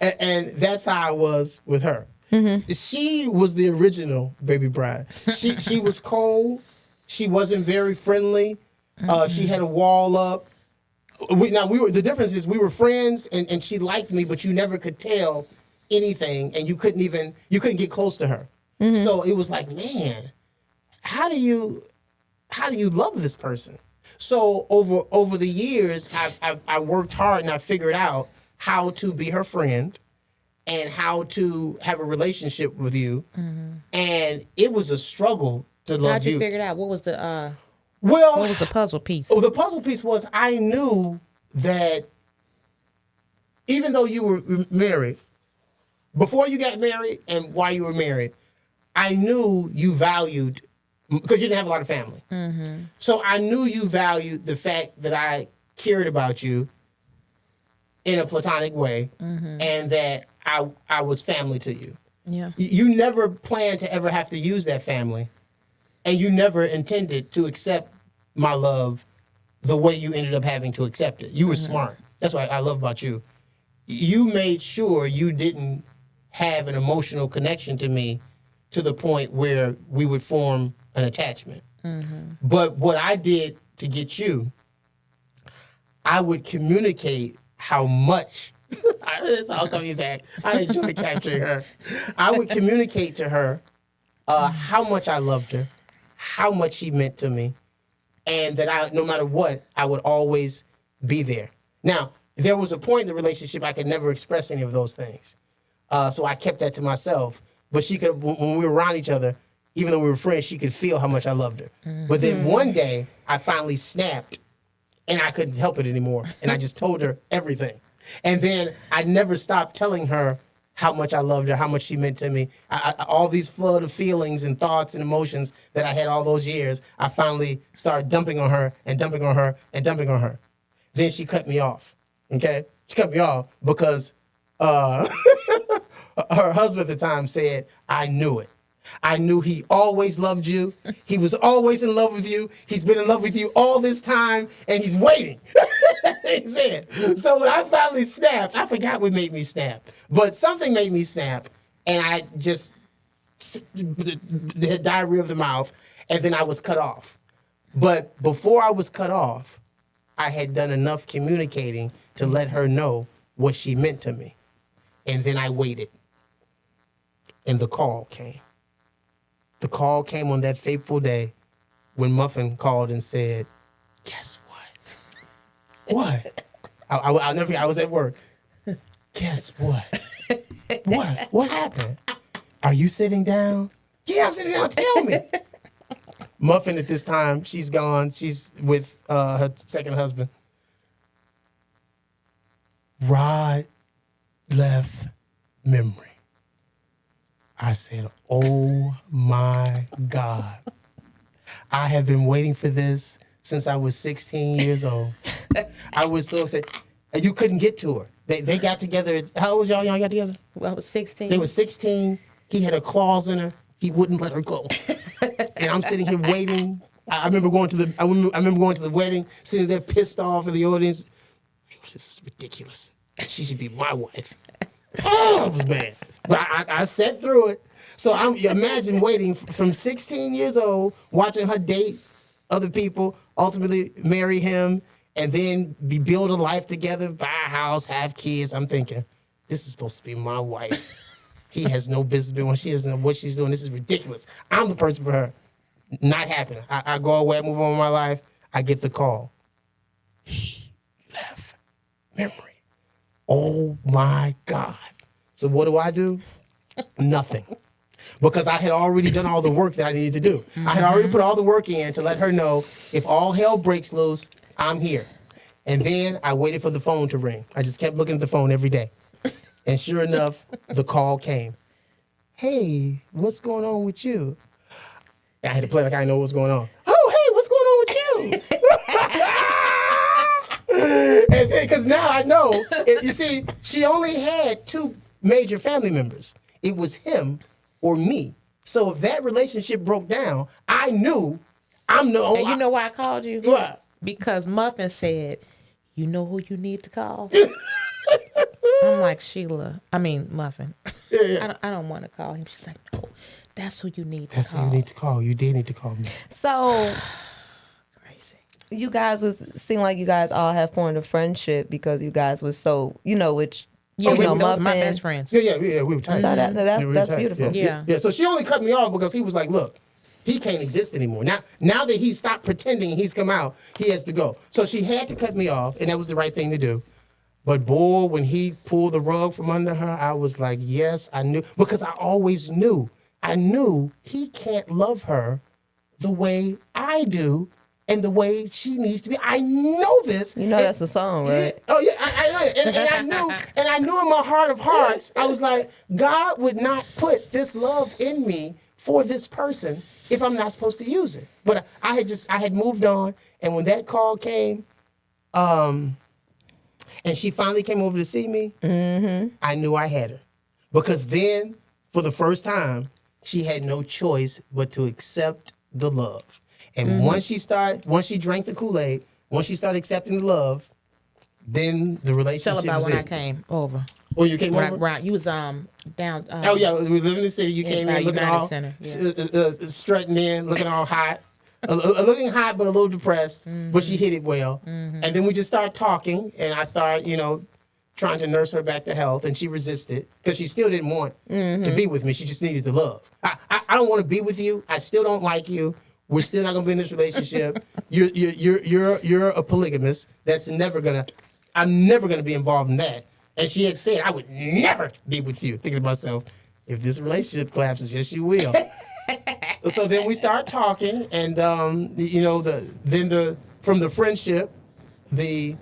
A: And that's how I was with her. Mm-hmm. She was the original Baby Bride. She was cold. She wasn't very friendly. She had a wall up. The difference is we were friends, and she liked me, but you never could tell anything, and you couldn't get close to her. So it was like, man, how do you love this person? So over the years, I worked hard and I figured out how to be her friend and how to have a relationship with you. And it was a struggle to love you.
C: How'd you figure it out? What was the
A: Well,
C: what was the puzzle piece?
A: the puzzle piece was I knew that even though you were married, before you got married and while you were married, I knew you valued, because you didn't have a lot of family. So I knew you valued the fact that I cared about you in a platonic way and that I was family to you.
C: Yeah.
A: You never planned to ever have to use that family, and you never intended to accept my love the way you ended up having to accept it. You were smart. That's what I love about you. You made sure you didn't have an emotional connection to me to the point where we would form an attachment. But what I did to get you, I would communicate how much, it's all coming back, I enjoy capturing her. I would communicate to her how much I loved her, how much she meant to me, and that no matter what, I would always be there. Now, there was a point in the relationship I could never express any of those things. So I kept that to myself. But she could, when we were around each other, even though we were friends, she could feel how much I loved her. But then one day, I finally snapped, and I couldn't help it anymore. And I just told her everything. And then I never stopped telling her how much I loved her, how much she meant to me. All these flood of feelings and thoughts and emotions that I had all those years, I finally started dumping on her and dumping on her and dumping on her. Then she cut me off, okay? She cut me off because her husband at the time said, I knew it. I knew he always loved you. He was always in love with you. He's been in love with you all this time, and he's waiting. He said. So when I finally snapped, I forgot what made me snap. But something made me snap, and I just the diarrhea of the mouth, and then I was cut off. But before I was cut off, I had done enough communicating to let her know what she meant to me. And then I waited. And the call came. The call came on that fateful day when Muffin called and said, guess what? What? I'll never forget, I was at work. Guess what? What? What happened? Are you sitting down? Yeah, I'm sitting down. Tell me. Muffin at this time, she's gone. She's with her second husband. Rod left memory. I said, oh my God. I have been waiting for this since I was 16 years old. I was so excited. You couldn't get to her. They got together. How old was y'all? Y'all got together?
C: Well, I was 16.
A: They were 16. He had a clause in her. He wouldn't let her go. And I'm sitting here waiting. I remember going to the wedding, sitting there pissed off in the audience. This is ridiculous. She should be my wife. Oh, it was bad. But I sat through it. So imagine waiting from 16 years old, watching her date other people, ultimately marry him, and then build a life together, buy a house, have kids. I'm thinking, this is supposed to be my wife. He has no business doing. She doesn't know what she's doing. This is ridiculous. I'm the person for her. Not happening. I go away, I move on with my life. I get the call. He left memory. Oh my God. So what do? Nothing. Because I had already done all the work that I needed to do. I had already put all the work in to let her know if all hell breaks loose, I'm here. And then I waited for the phone to ring. I just kept looking at the phone every day. And sure enough, the call came. Hey, what's going on with you? I had to play like I know what's going on. Oh, hey, what's going on with you? And then, because now I know, you see, she only had two major family members. It was him or me. So if that relationship broke down, I knew I'm the only.
C: And you know why I called you?
A: What?
C: Because Muffin said, you know who you need to call? I'm like, Muffin.
A: Yeah.
C: I don't want to call him. She's like, no, that's who you need to call.
A: That's who you need to call. You did need to call me.
B: So,
C: Crazy.
B: you guys seem like you guys all have formed a friendship because you guys was so, which,
C: Yeah,
B: you know,
C: those are my
B: Muffin.
C: best friends.
A: Yeah, we were tight.
B: So
A: Yeah, we were
B: that's
A: tight.
B: beautiful.
C: Yeah.
A: So she only cut me off because he was like, look, he can't exist anymore. Now that he stopped pretending and he's come out, he has to go. So she had to cut me off, and that was the right thing to do. But boy, when he pulled the rug from under her, I was like, yes, I knew. Because I always knew. I knew he can't love her the way I do and the way she needs to be. I know this.
B: You know that's a song, right?
A: Yeah, oh yeah, I know it. And I knew in my heart of hearts, I was like, God would not put this love in me for this person if I'm not supposed to use it. But I had moved on, and when that call came, and she finally came over to see me, I knew I had her. Because then, for the first time, she had no choice but to accept the love. And once she drank the Kool-Aid, once she started accepting the love, then the relationship
C: Tell about
A: was
C: when I
A: it.
C: came over.
A: Oh, you came over?
C: Right. You was down.
A: Oh yeah, we live in the city. You came in looking
C: United
A: all
C: Center,
A: strutting in, looking all hot, looking hot but a little depressed. But she hit it well, and then we just started talking, and I started, trying to nurse her back to health, and she resisted because she still didn't want to be with me. She just needed the love. I don't want to be with you. I still don't like you. We're still not gonna be in this relationship. You're a polygamist. I'm never gonna be involved in that. And she had said, I would never be with you. Thinking to myself, if this relationship collapses, yes, you will. So then we start talking, and from the friendship, the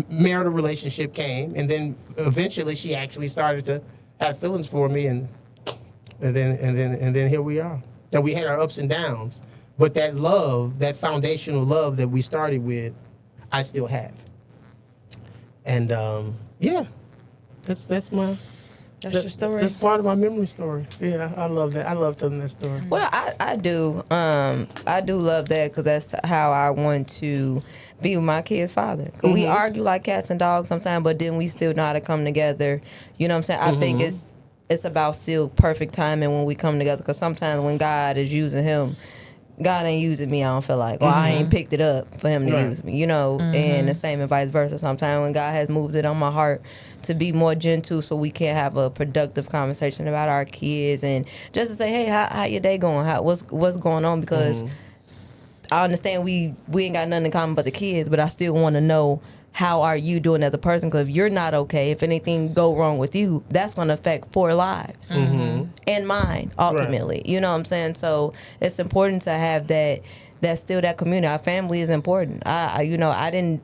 A: marital relationship came, and then eventually she actually started to have feelings for me, and then here we are. Now we had our ups and downs, but that love, that foundational love that we started with, I still have. And that's your story. That's part of my memory story. Yeah, I love that. I love telling that story.
B: Well, I do. I do love that because that's how I want to be with my kid's father. Because we argue like cats and dogs sometimes, but then we still know how to come together. You know what I'm saying? I think it's about still perfect timing when we come together. Because sometimes when God is using him, God ain't using me, I don't feel like. Or I ain't picked it up for him to use me, and the same and vice versa. Sometimes when God has moved it on my heart to be more gentle so we can have a productive conversation about our kids and just to say, hey, how your day going? What's going on? Because I understand we ain't got nothing in common but the kids, but I still want to know how are you doing as a person? Because if you're not okay, if anything go wrong with you, that's going to affect 4 lives and mine ultimately. Right. You know what I'm saying? So it's important to have that's still that community. Our family is important. I didn't,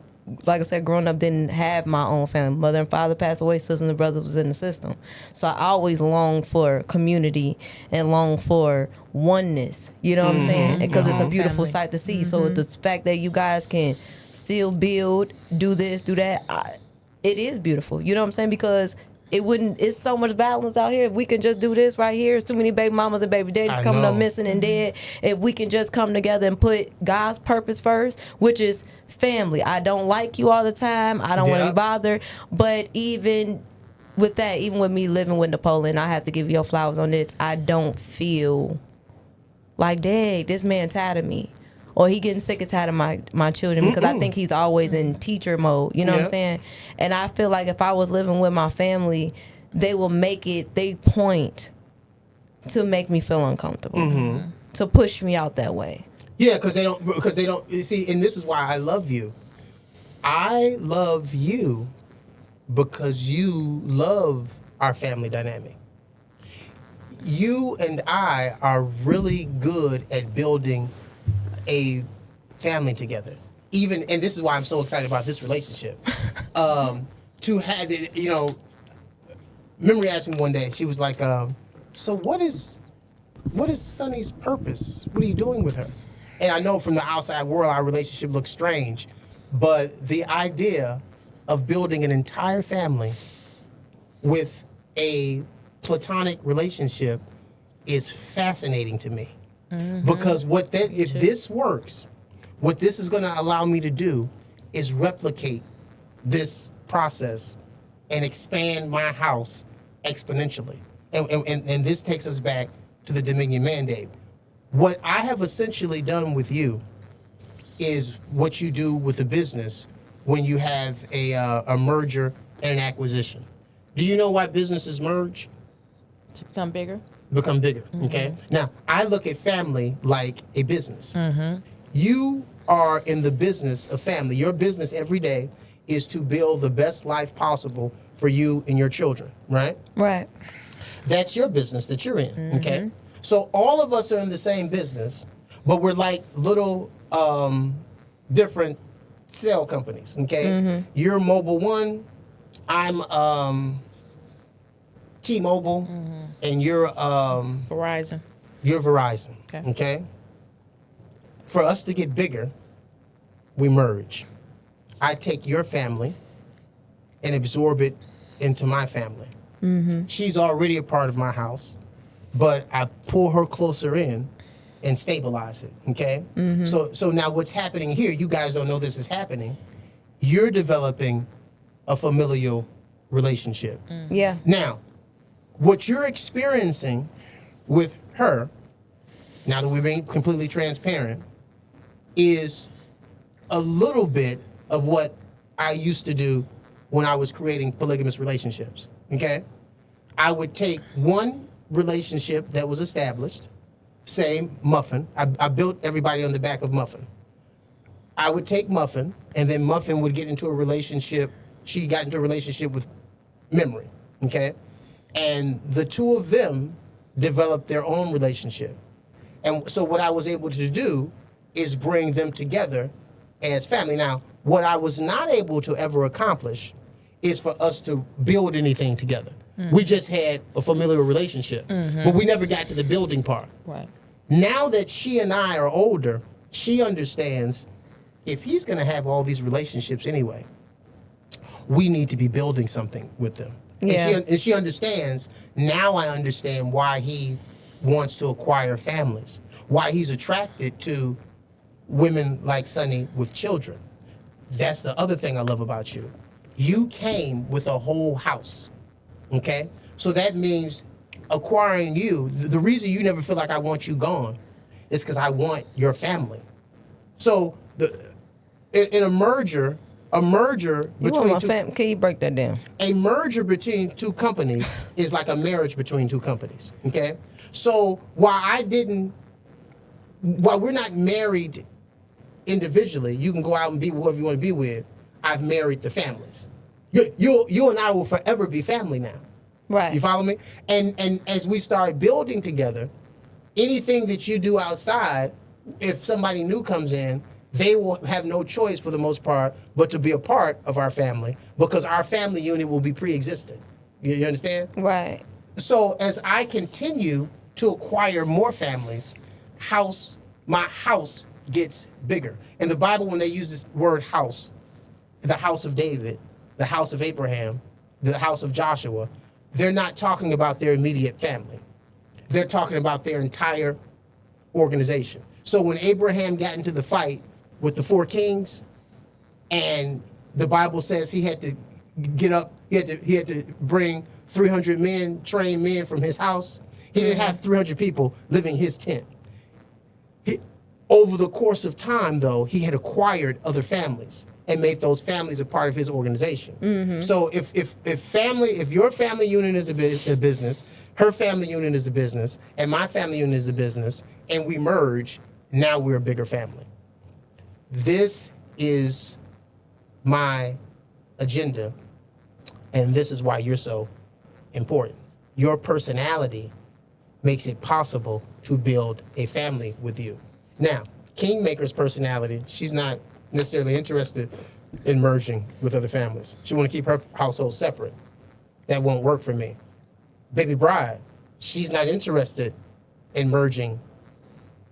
B: like I said, growing up, didn't have my own family. Mother and father passed away, sisters and brothers was in the system. So I always longed for community and longed for oneness. You know what I'm saying? Because it's a beautiful sight to see. So the fact that you guys can still build, do this, do that, it is beautiful. You know what I'm saying? Because it's so much violence out here. If we can just do this right here, there's too many baby mamas and baby daddies coming up missing and dead. If we can just come together and put God's purpose first, which is family. I don't like you all the time. I don't want to be bothered. But even with that, even with me living with Napoleon, I have to give you your flowers on this. I don't feel like, dang, this man tired of me. Or he getting sick and tired of my children because I think he's always in teacher mode. You know what I'm saying? And I feel like if I was living with my family, they point to make me feel uncomfortable, to push me out that way.
A: Yeah, because they don't, you see, and this is why I love you. I love you because you love our family dynamic. You and I are really good at building a family together. And this is why I'm so excited about this relationship. To have, Memory asked me one day, she was like, so what is Sonny's purpose? What are you doing with her? And I know from the outside world, our relationship looks strange, but the idea of building an entire family with a platonic relationship is fascinating to me. Because if this works, what this is going to allow me to do is replicate this process and expand my house exponentially. And this takes us back to the Dominion Mandate. What I have essentially done with you is what you do with a business when you have a merger and an acquisition. Do you know why businesses merge?
C: To become bigger.
A: Become bigger. Okay. Now I look at family like a business. You are in the business of family. Your business every day is to build the best life possible for you and your children, right?
B: Right.
A: That's your business that you're in, okay? So all of us are in the same business, but we're like little different cell companies, okay? You're Mobile One, I'm T-Mobile, and you're
C: Verizon.
A: Verizon,
C: Okay.
A: okay? For us to get bigger, we merge. I take your family and absorb it into my family. She's already a part of my house, but I pull her closer in and stabilize it, okay? So now what's happening here, you guys don't know this is happening. You're developing a familial relationship.
B: Yeah.
A: Now, what you're experiencing with her, now that we're being completely transparent, is a little bit of what I used to do when I was creating polygamous relationships, okay? I would take one relationship that was established, say Muffin. I built everybody on the back of Muffin. I would take Muffin, and then Muffin would get into a relationship. She got into a relationship with Memory, okay? And the two of them developed their own relationship. And so what I was able to do is bring them together as family. Now, what I was not able to ever accomplish is for us to build anything together. We just had a familial relationship, but we never got to the building part.
C: Right.
A: Now that she and I are older, she understands if he's going to have all these relationships anyway, we need to be building something with them.
B: Yeah.
A: And she understands, now I understand why he wants to acquire families, why he's attracted to women like Sunny with children. That's the other thing I love about you. You came with a whole house, okay? So that means acquiring you, the reason you never feel like I want you gone is because I want your family. So in a merger
B: You want
A: between
B: my Can you break that down?
A: a merger between two companies is like a marriage between two companies, okay? So while we're not married individually, you can go out and be whoever you want to be with, I've married the families. You and I will forever be family now.
B: Right.
A: You follow me? And as we start building together, anything that you do outside, if somebody new comes in, they will have no choice for the most part but to be a part of our family because our family unit will be pre-existing. You understand?
B: Right.
A: So as I continue to acquire more families, my house gets bigger. In the Bible, when they use this word house, the house of David, the house of Abraham, the house of Joshua, they're not talking about their immediate family. They're talking about their entire organization. So when Abraham got into the fight with the 4 kings, and the Bible says he had to get up, he had to bring 300 men, trained men from his house. He didn't have 300 people living in his tent. Over the course of time, though, he had acquired other families and made those families a part of his organization. So if your family unit is a business, her family unit is a business, and my family unit is a business, and we merge, now we're a bigger family. This is my agenda, and this is why you're so important. Your personality makes it possible to build a family with you. Now, Kingmaker's personality, she's not necessarily interested in merging with other families. She want to keep her household separate. That won't work for me. Baby Bride, she's not interested in merging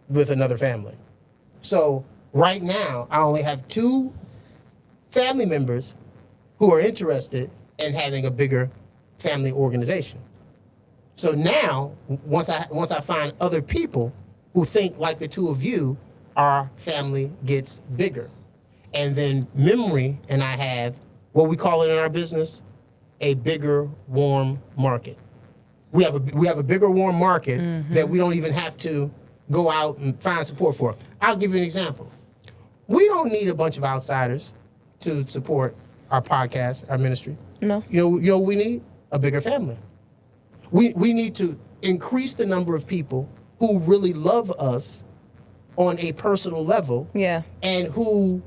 A: with another family. So right now, I only have 2 family members who are interested in having a bigger family organization. So now, once I find other people who think like the 2 of you, our family gets bigger. And then Memory and I have what we call it in our business, a bigger warm market. We have a bigger warm market that we don't even have to go out and find support for. I'll give you an example. We don't need a bunch of outsiders to support our podcast, our ministry.
B: No.
A: You know what we need? A bigger family. We need to increase the number of people who really love us on a personal level.
B: Yeah.
A: And who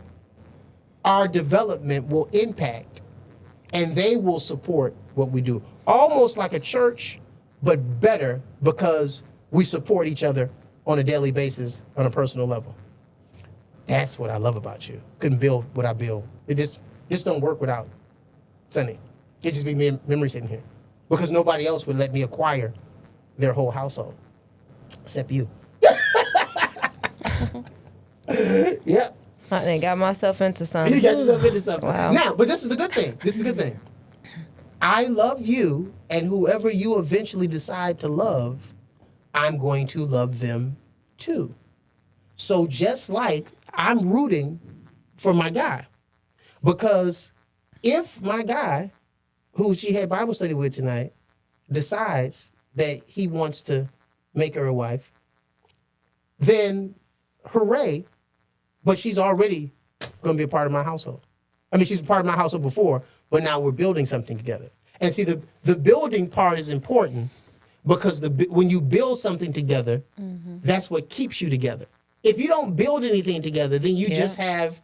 A: our development will impact, and they will support what we do. Almost like a church, but better because we support each other on a daily basis on a personal level. That's what I love about you. Couldn't build what I build. It just don't work without Sonny. It'd just be memory sitting here. Because nobody else would let me acquire their whole household. Except you. Yeah.
B: I done got myself into something.
A: You got yourself into something.
B: Wow.
A: Now, but this is the good thing. This is the good thing. I love you, and whoever you eventually decide to love, I'm going to love them too. So just like I'm rooting for my guy, because if my guy, who she had Bible study with tonight, decides that he wants to make her a wife, then hooray, but she's already going to be a part of my household. I mean, she's a part of my household before, but now we're building something together. And see, the building part is important because when you build something together, that's what keeps you together. If you don't build anything together, then you just have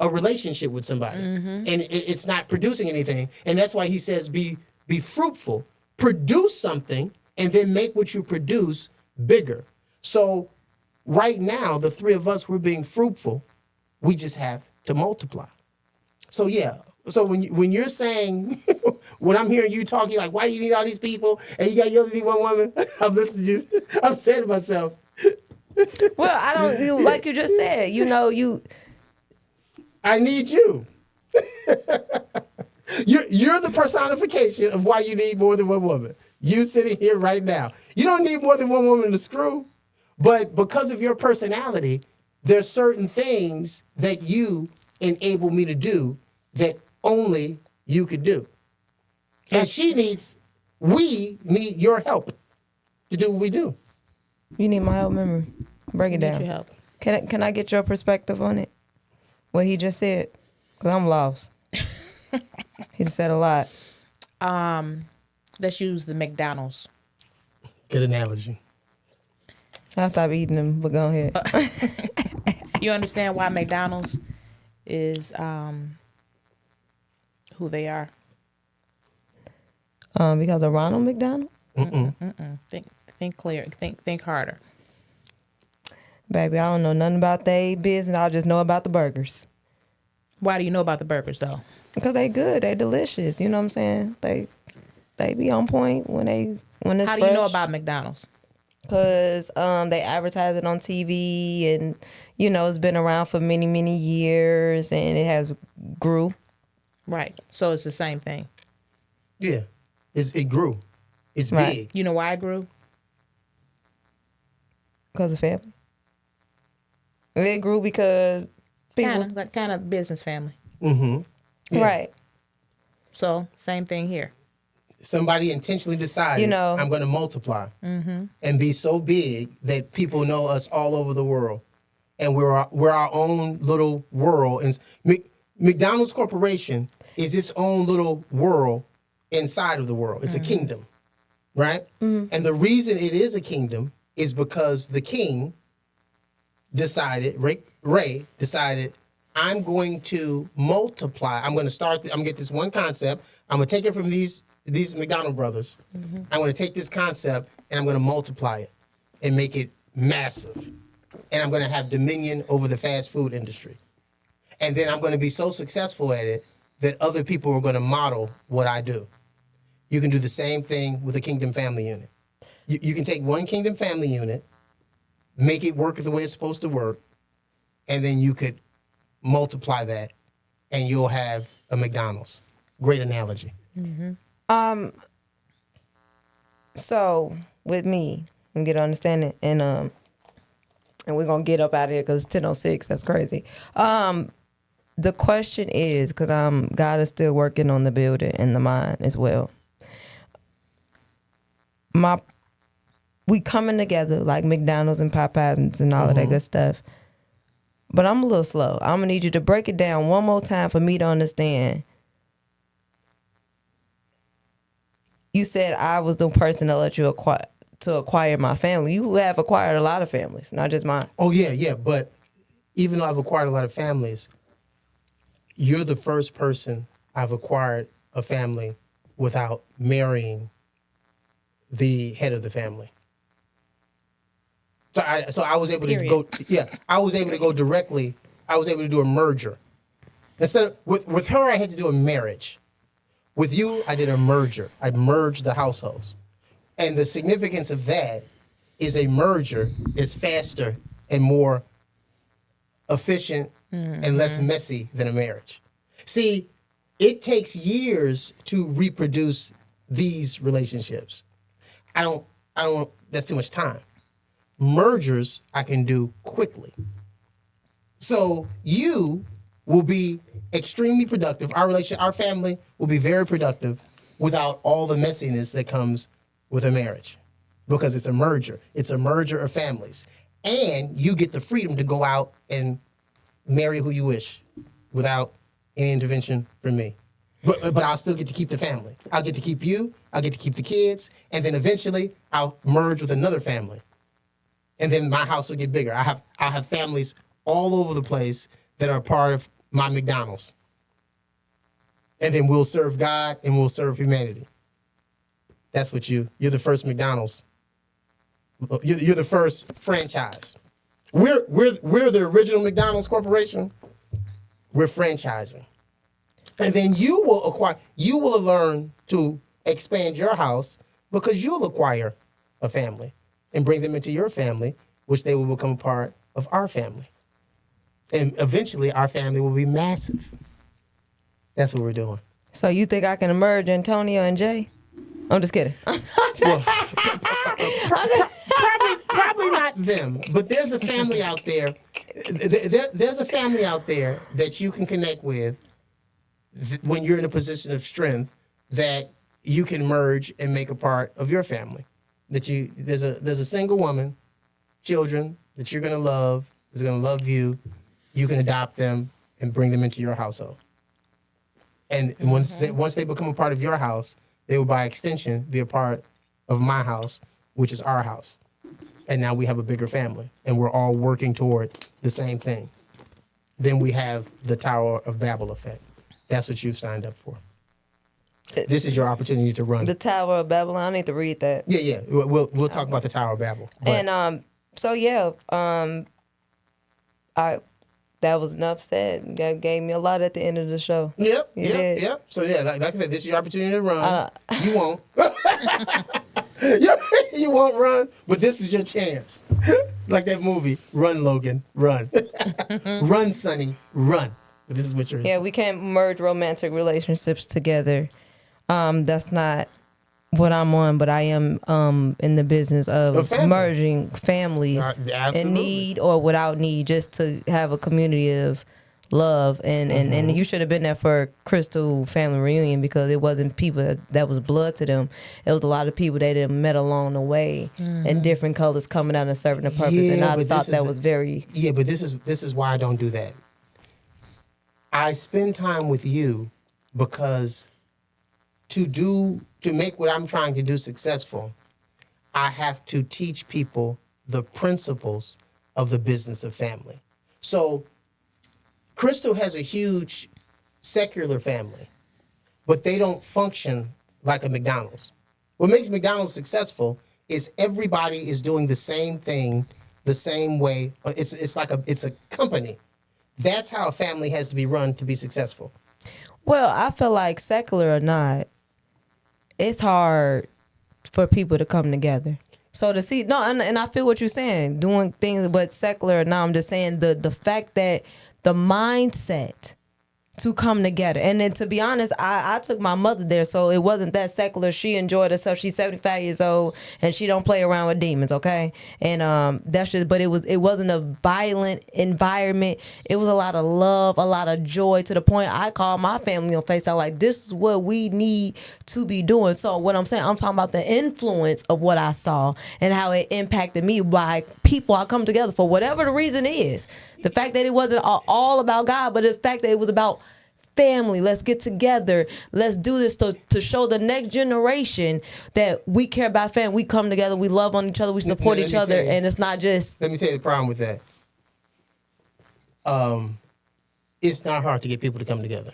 A: a relationship with somebody, and it's not producing anything. And that's why he says, be fruitful, produce something, and then make what you produce bigger. So right now, the three of us, we're being fruitful. We just have to multiply. So yeah. So when you're saying, when I'm hearing you talk, you're like, why do you need all these people? And you only need one woman. I'm listening to you. I'm saying to myself.
B: Well, I don't, like you just said,
A: I need you. You're the personification of why you need more than one woman. You sitting here right now. You don't need more than one woman to screw, but because of your personality, there's certain things that you enable me to do that only you could do. And we need your help to do what we do.
B: You need my help, memory. Break it
C: Need
B: down.
C: your help.
B: Can I get your perspective on it? What he just said? Because I'm lost. He just said a lot.
C: Let's use the McDonald's.
A: Good analogy.
B: I'll stop eating them, but go ahead.
C: You understand why McDonald's is who they are?
B: Because of Ronald McDonald?
C: Think clear. Think harder.
B: Baby, I don't know nothing about their business. I just know about the burgers.
C: Why do you know about the burgers though?
B: Because they good. They delicious. You know what I'm saying? They be on point when it's
C: How do you know about McDonald's?
B: Because they advertise it on TV, and it's been around for many, many years, and it has grew.
C: Right. So it's the same thing.
A: Yeah. It grew. It's
B: Right.
A: big.
C: You know why it grew?
B: Because of family. It grew because people.
C: Kind of business family.
A: Mm-hmm. Yeah.
B: Right.
C: So same thing here.
A: Somebody intentionally decided, I'm going to multiply and be so big that people know us all over the world. And we're our own little world. And McDonald's Corporation is its own little world inside of the world. It's a kingdom, right? And the reason it is a kingdom is because the king decided, Ray decided, I'm going to multiply. I'm going to get this one concept. I'm going to take it from these McDonald brothers. I'm going to take this concept and I'm going to multiply it and make it massive. And I'm going to have dominion over the fast food industry. And then I'm going to be so successful at it that other people are going to model what I do. You can do the same thing with a Kingdom Family Unit. You can take one Kingdom Family Unit, make it work the way it's supposed to work, and then you could multiply that and you'll have a McDonald's. Great analogy.
B: So with me, I'm get understanding, and we're gonna get up out of here because it's 10:06. That's crazy. The question is, because God is still working on the building and the mind as well. We coming together like McDonald's and Popeyes and all of that good stuff. But I'm a little slow. I'm gonna need you to break it down one more time for me to understand. You said I was the person that let you acquire my family. You have acquired a lot of families, not just mine.
A: Oh, yeah. But even though I've acquired a lot of families, you're the first person I've acquired a family without marrying the head of the family. So I was able to go. Yeah, I was able to go directly. I was able to do a merger. Instead of with her, I had to do a marriage. With you, I did a merger. I merged the households, and the significance of that is a merger is faster and more efficient and less messy than a marriage. See, it takes years to reproduce these relationships. I don't. That's too much time. Mergers I can do quickly. So you will be extremely productive. Our family will be very productive without all the messiness that comes with a marriage, because it's a merger. It's a merger of families, and you get the freedom to go out and marry who you wish without any intervention from me. But I'll still get to keep the family. I'll get to keep you. I'll get to keep the kids, and then eventually I'll merge with another family. And then my house will get bigger. I'll have families all over the place that are part of my McDonald's. And then we'll serve God and we'll serve humanity. That's what you're the first McDonald's. You're the first franchise. We're the original McDonald's corporation. We're franchising. And then you will learn to expand your house, because you'll acquire a family and bring them into your family, which they will become a part of our family. And eventually our family will be massive. That's what we're doing.
B: So you think I can emerge Antonio and Jay? I'm just kidding.
A: Well, probably not them, but there's a family out there. There's a family out there that you can connect with when you're in a position of strength, that you can merge and make a part of your family. There's a single woman, children that you're gonna love, is gonna love you. You can adopt them and bring them into your household. And once they become a part of your house, they will by extension be a part of my house, which is our house. And now we have a bigger family, and we're all working toward the same thing. Then we have the Tower of Babel effect. That's what you've signed up for. This is your opportunity to run.
B: The Tower of Babylon. I need to read that.
A: Yeah. We'll talk about the Tower of Babel. But,
B: And that was enough said. That gave me a lot at the end of the show.
A: Yep. So like I said, this is your opportunity to run. You won't. You won't run, but this is your chance. Like that movie, Run, Logan, Run. Run, Sonny, run. But this is what you're.
B: Yeah, we can't merge romantic relationships together. That's not what I'm on, but I am in the business of merging families in need or without need, just to have a community of love. And you should have been there for Crystal family reunion, because it wasn't people that was blood to them. It was a lot of people that had met along the way in different colors coming out and serving a purpose. Yeah, and I thought that was very...
A: Yeah, but this is why I don't do that. I spend time with you because to make what I'm trying to do successful, I have to teach people the principles of the business of family. So Crystal has a huge secular family, but they don't function like a McDonald's. What makes McDonald's successful is everybody is doing the same thing the same way. It's a company. That's how a family has to be run to be successful.
B: Well, I feel like secular or not, it's hard for people to come together. So to see, and I feel what you're saying, doing things, but secular or not, I'm just saying the fact that the mindset to come together. And then, to be honest, I took my mother there, so it wasn't that secular. She enjoyed herself. She's 75 years old, and she don't play around with demons, okay? And that's just, but it wasn't a violent environment. It was a lot of love, a lot of joy, to the point I called my family on FaceTime, like, this is what we need to be doing. So what I'm saying, I'm talking about the influence of what I saw and how it impacted me by people I come together for whatever the reason is. The fact that it wasn't all about God, but the fact that it was about family. Let's get together. Let's do this to show the next generation that we care about family. We come together. We love on each other. We support each other. And it's not just...
A: Let me tell you the problem with that. It's not hard to get people to come together.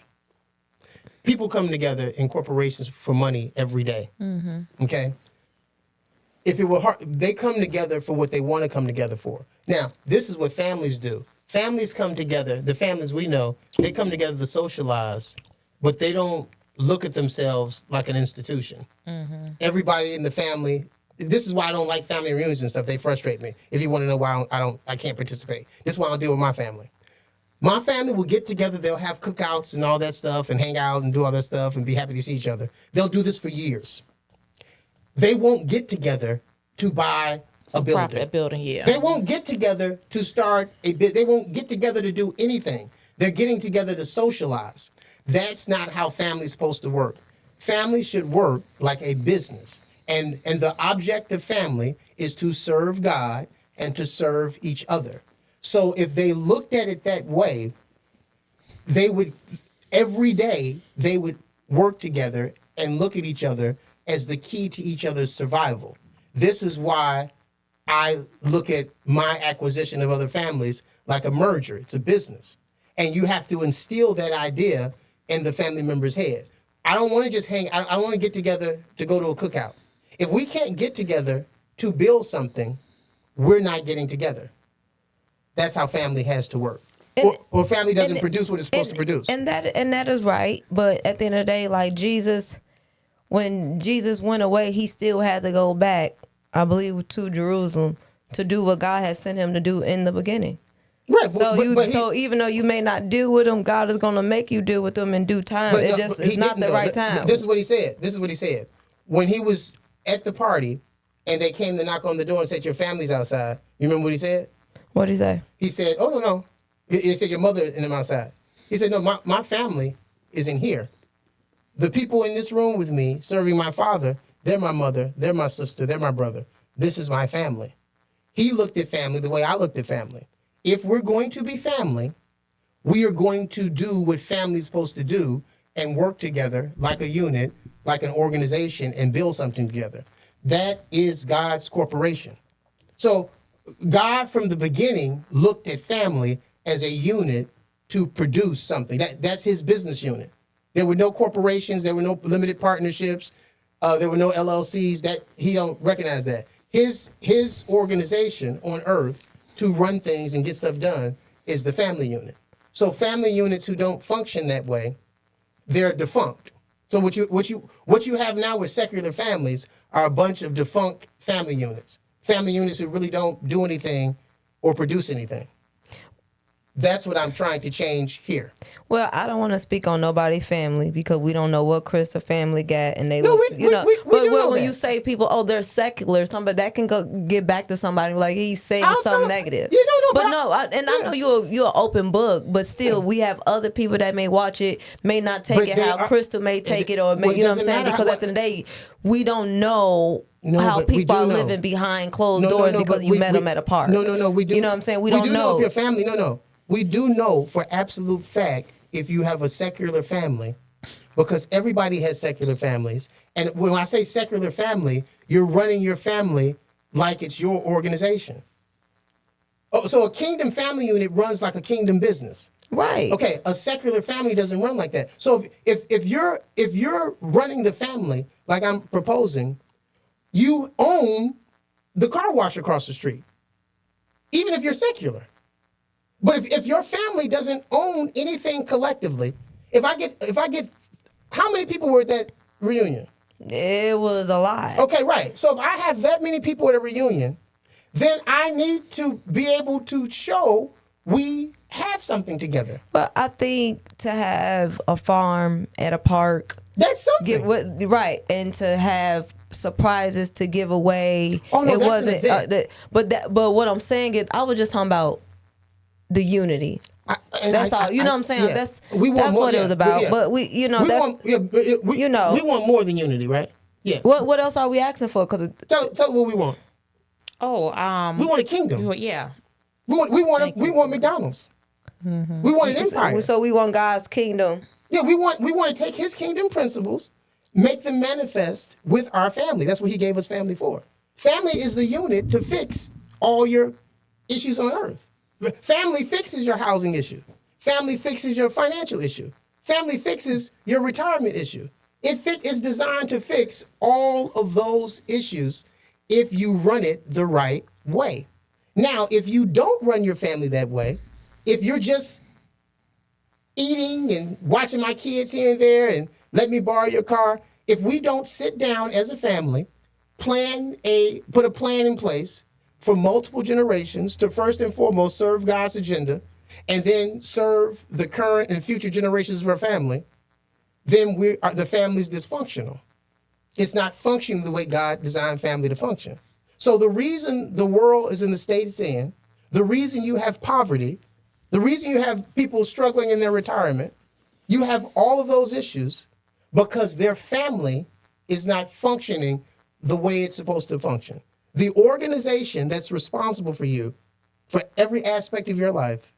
A: People come together in corporations for money every day. Mm-hmm. Okay? If it were hard, they come together for what they want to come together for. Now, this is what families do. Families come together, the families we know, they come together to socialize, but they don't look at themselves like an institution. Mm-hmm. Everybody in the family, this is why I don't like family reunions and stuff. They frustrate me. If you want to know why I can't participate. This is why I don't deal with my family. My family will get together, they'll have cookouts and all that stuff and hang out and do all that stuff and be happy to see each other. They'll do this for years. They won't get together to buy a building.
C: Yeah.
A: They won't get together to start a bit. They won't get together to do anything. They're getting together to socialize. That's not how family's supposed to work. Family should work like a business. And the object of family is to serve God and to serve each other. So if they looked at it that way, they would, every day, they would work together and look at each other as the key to each other's survival. This is why I look at my acquisition of other families like a merger. It's a business. And you have to instill that idea in the family member's head. I don't want to just I want to get together to go to a cookout. If we can't get together to build something, we're not getting together. That's how family has to work. Or family doesn't produce what it's supposed to produce.
B: And that is right. But at the end of the day, like Jesus, when Jesus went away, he still had to go back, I believe, to Jerusalem to do what God had sent him to do in the beginning.
A: Right.
B: So even though you may not deal with them, God is going to make you deal with them in due time. It's not the right time.
A: This is what he said. When he was at the party and they came to knock on the door and said, your family's outside. You remember what he said?
B: What did he say?
A: He said, oh, no. He said, your mother and them outside. He said, no, my family is in here. The people in this room with me serving my father, they're my mother, they're my sister, they're my brother. This is my family. He looked at family the way I looked at family. If we're going to be family, we are going to do what family's supposed to do and work together like a unit, like an organization, and build something together. That is God's corporation. So God, from the beginning, looked at family as a unit to produce something. That's his business unit. There were no corporations. There were no limited partnerships. There were no LLCs. That he don't recognize that. His organization on earth to run things and get stuff done is the family unit. So family units who don't function that way, they're defunct. So what you have now with secular families are a bunch of defunct family units. Family units who really don't do anything or produce anything. That's what I'm trying to change here.
B: Well, I don't want to speak on nobody's family because we don't know what Crystal family got, and they
A: No,
B: look,
A: we do know
B: when
A: that.
B: you say people, oh, they're secular, somebody that can go get back to somebody like he's saying something negative.
A: Yeah, no,
B: I know you're an open book, but still, we have other people that may watch it, may not take it how Crystal may take it, or may, you know what I'm saying? Because at the end of the day, we don't know. How people are living behind closed doors because you met them at a park.
A: No, we do.
B: You know what I'm saying? We
A: don't
B: don't
A: know if your family. No. We do know for absolute fact if you have a secular family, because everybody has secular families. And when I say secular family, you're running your family like it's your organization. Oh, so a kingdom family unit runs like a kingdom business.
B: Right.
A: Okay, a secular family doesn't run like that. So if you're running the family like I'm proposing, you own the car wash across the street, even if you're secular. But if your family doesn't own anything collectively, if I get, how many people were at that reunion?
B: It was a lot.
A: Okay, right. So if I have that many people at a reunion, then I need to be able to show we have something together.
B: But I think to have a farm at a park,
A: That's something.
B: right, and to have surprises to give away.
A: Oh, no,
B: it
A: that's an
B: wasn't.
A: event.
B: But what I'm saying is, I was just talking about the unity. That's all. You know what I'm saying?
A: Yeah.
B: That's
A: We want
B: that's
A: more,
B: what it was about.
A: yeah.
B: But we
A: want more than unity, right? Yeah.
B: What else are we asking for? Because
A: Tell what we want.
C: Oh,
A: We want a kingdom.
C: yeah.
A: We want McDonald's.
B: Mm-hmm.
A: We want an empire.
B: so we want God's kingdom.
A: Yeah, we want to take His kingdom principles, make them manifest with our family. That's what He gave us family for. Family is the unit to fix all your issues on earth. Family fixes your housing issue. Family fixes your financial issue. Family fixes your retirement issue. It's designed to fix all of those issues if you run it the right way. Now, if you don't run your family that way, if you're just eating and watching my kids here and there and let me borrow your car, if we don't sit down as a family, put a plan in place for multiple generations to first and foremost serve God's agenda and then serve the current and future generations of our family, then the family's dysfunctional. It's not functioning the way God designed family to function. So the reason the world is in the state it's in, the reason you have poverty, the reason you have people struggling in their retirement, you have all of those issues because their family is not functioning the way it's supposed to function. The organization that's responsible for you, for every aspect of your life,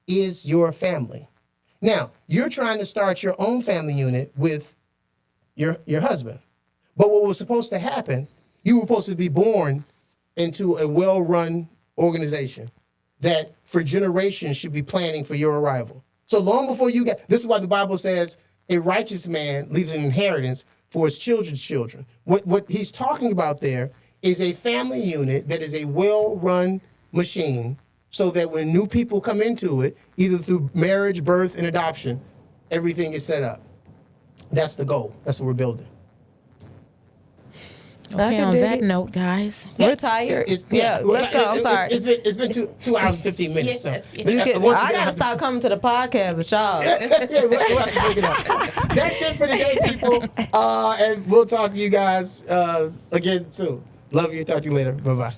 A: is your family. Now, you're trying to start your own family unit with your husband. But what was supposed to happen, you were supposed to be born into a well-run organization that for generations should be planning for your arrival. So long before this is why the Bible says a righteous man leaves an inheritance for his children's children. What he's talking about there is a family unit that is a well-run machine so that when new people come into it, either through marriage, birth, and adoption, everything is set up. That's the goal. That's what we're building.
C: Okay, on that note, guys.
B: We're tired. Let's go. I'm sorry.
A: It's been 2 hours and 15 minutes.
C: Yes.
B: I got to stop coming to the podcast with y'all.
A: We'll have to break it up. That's it for today, people. And we'll talk to you guys again soon. Love you. Talk to you later. Bye-bye.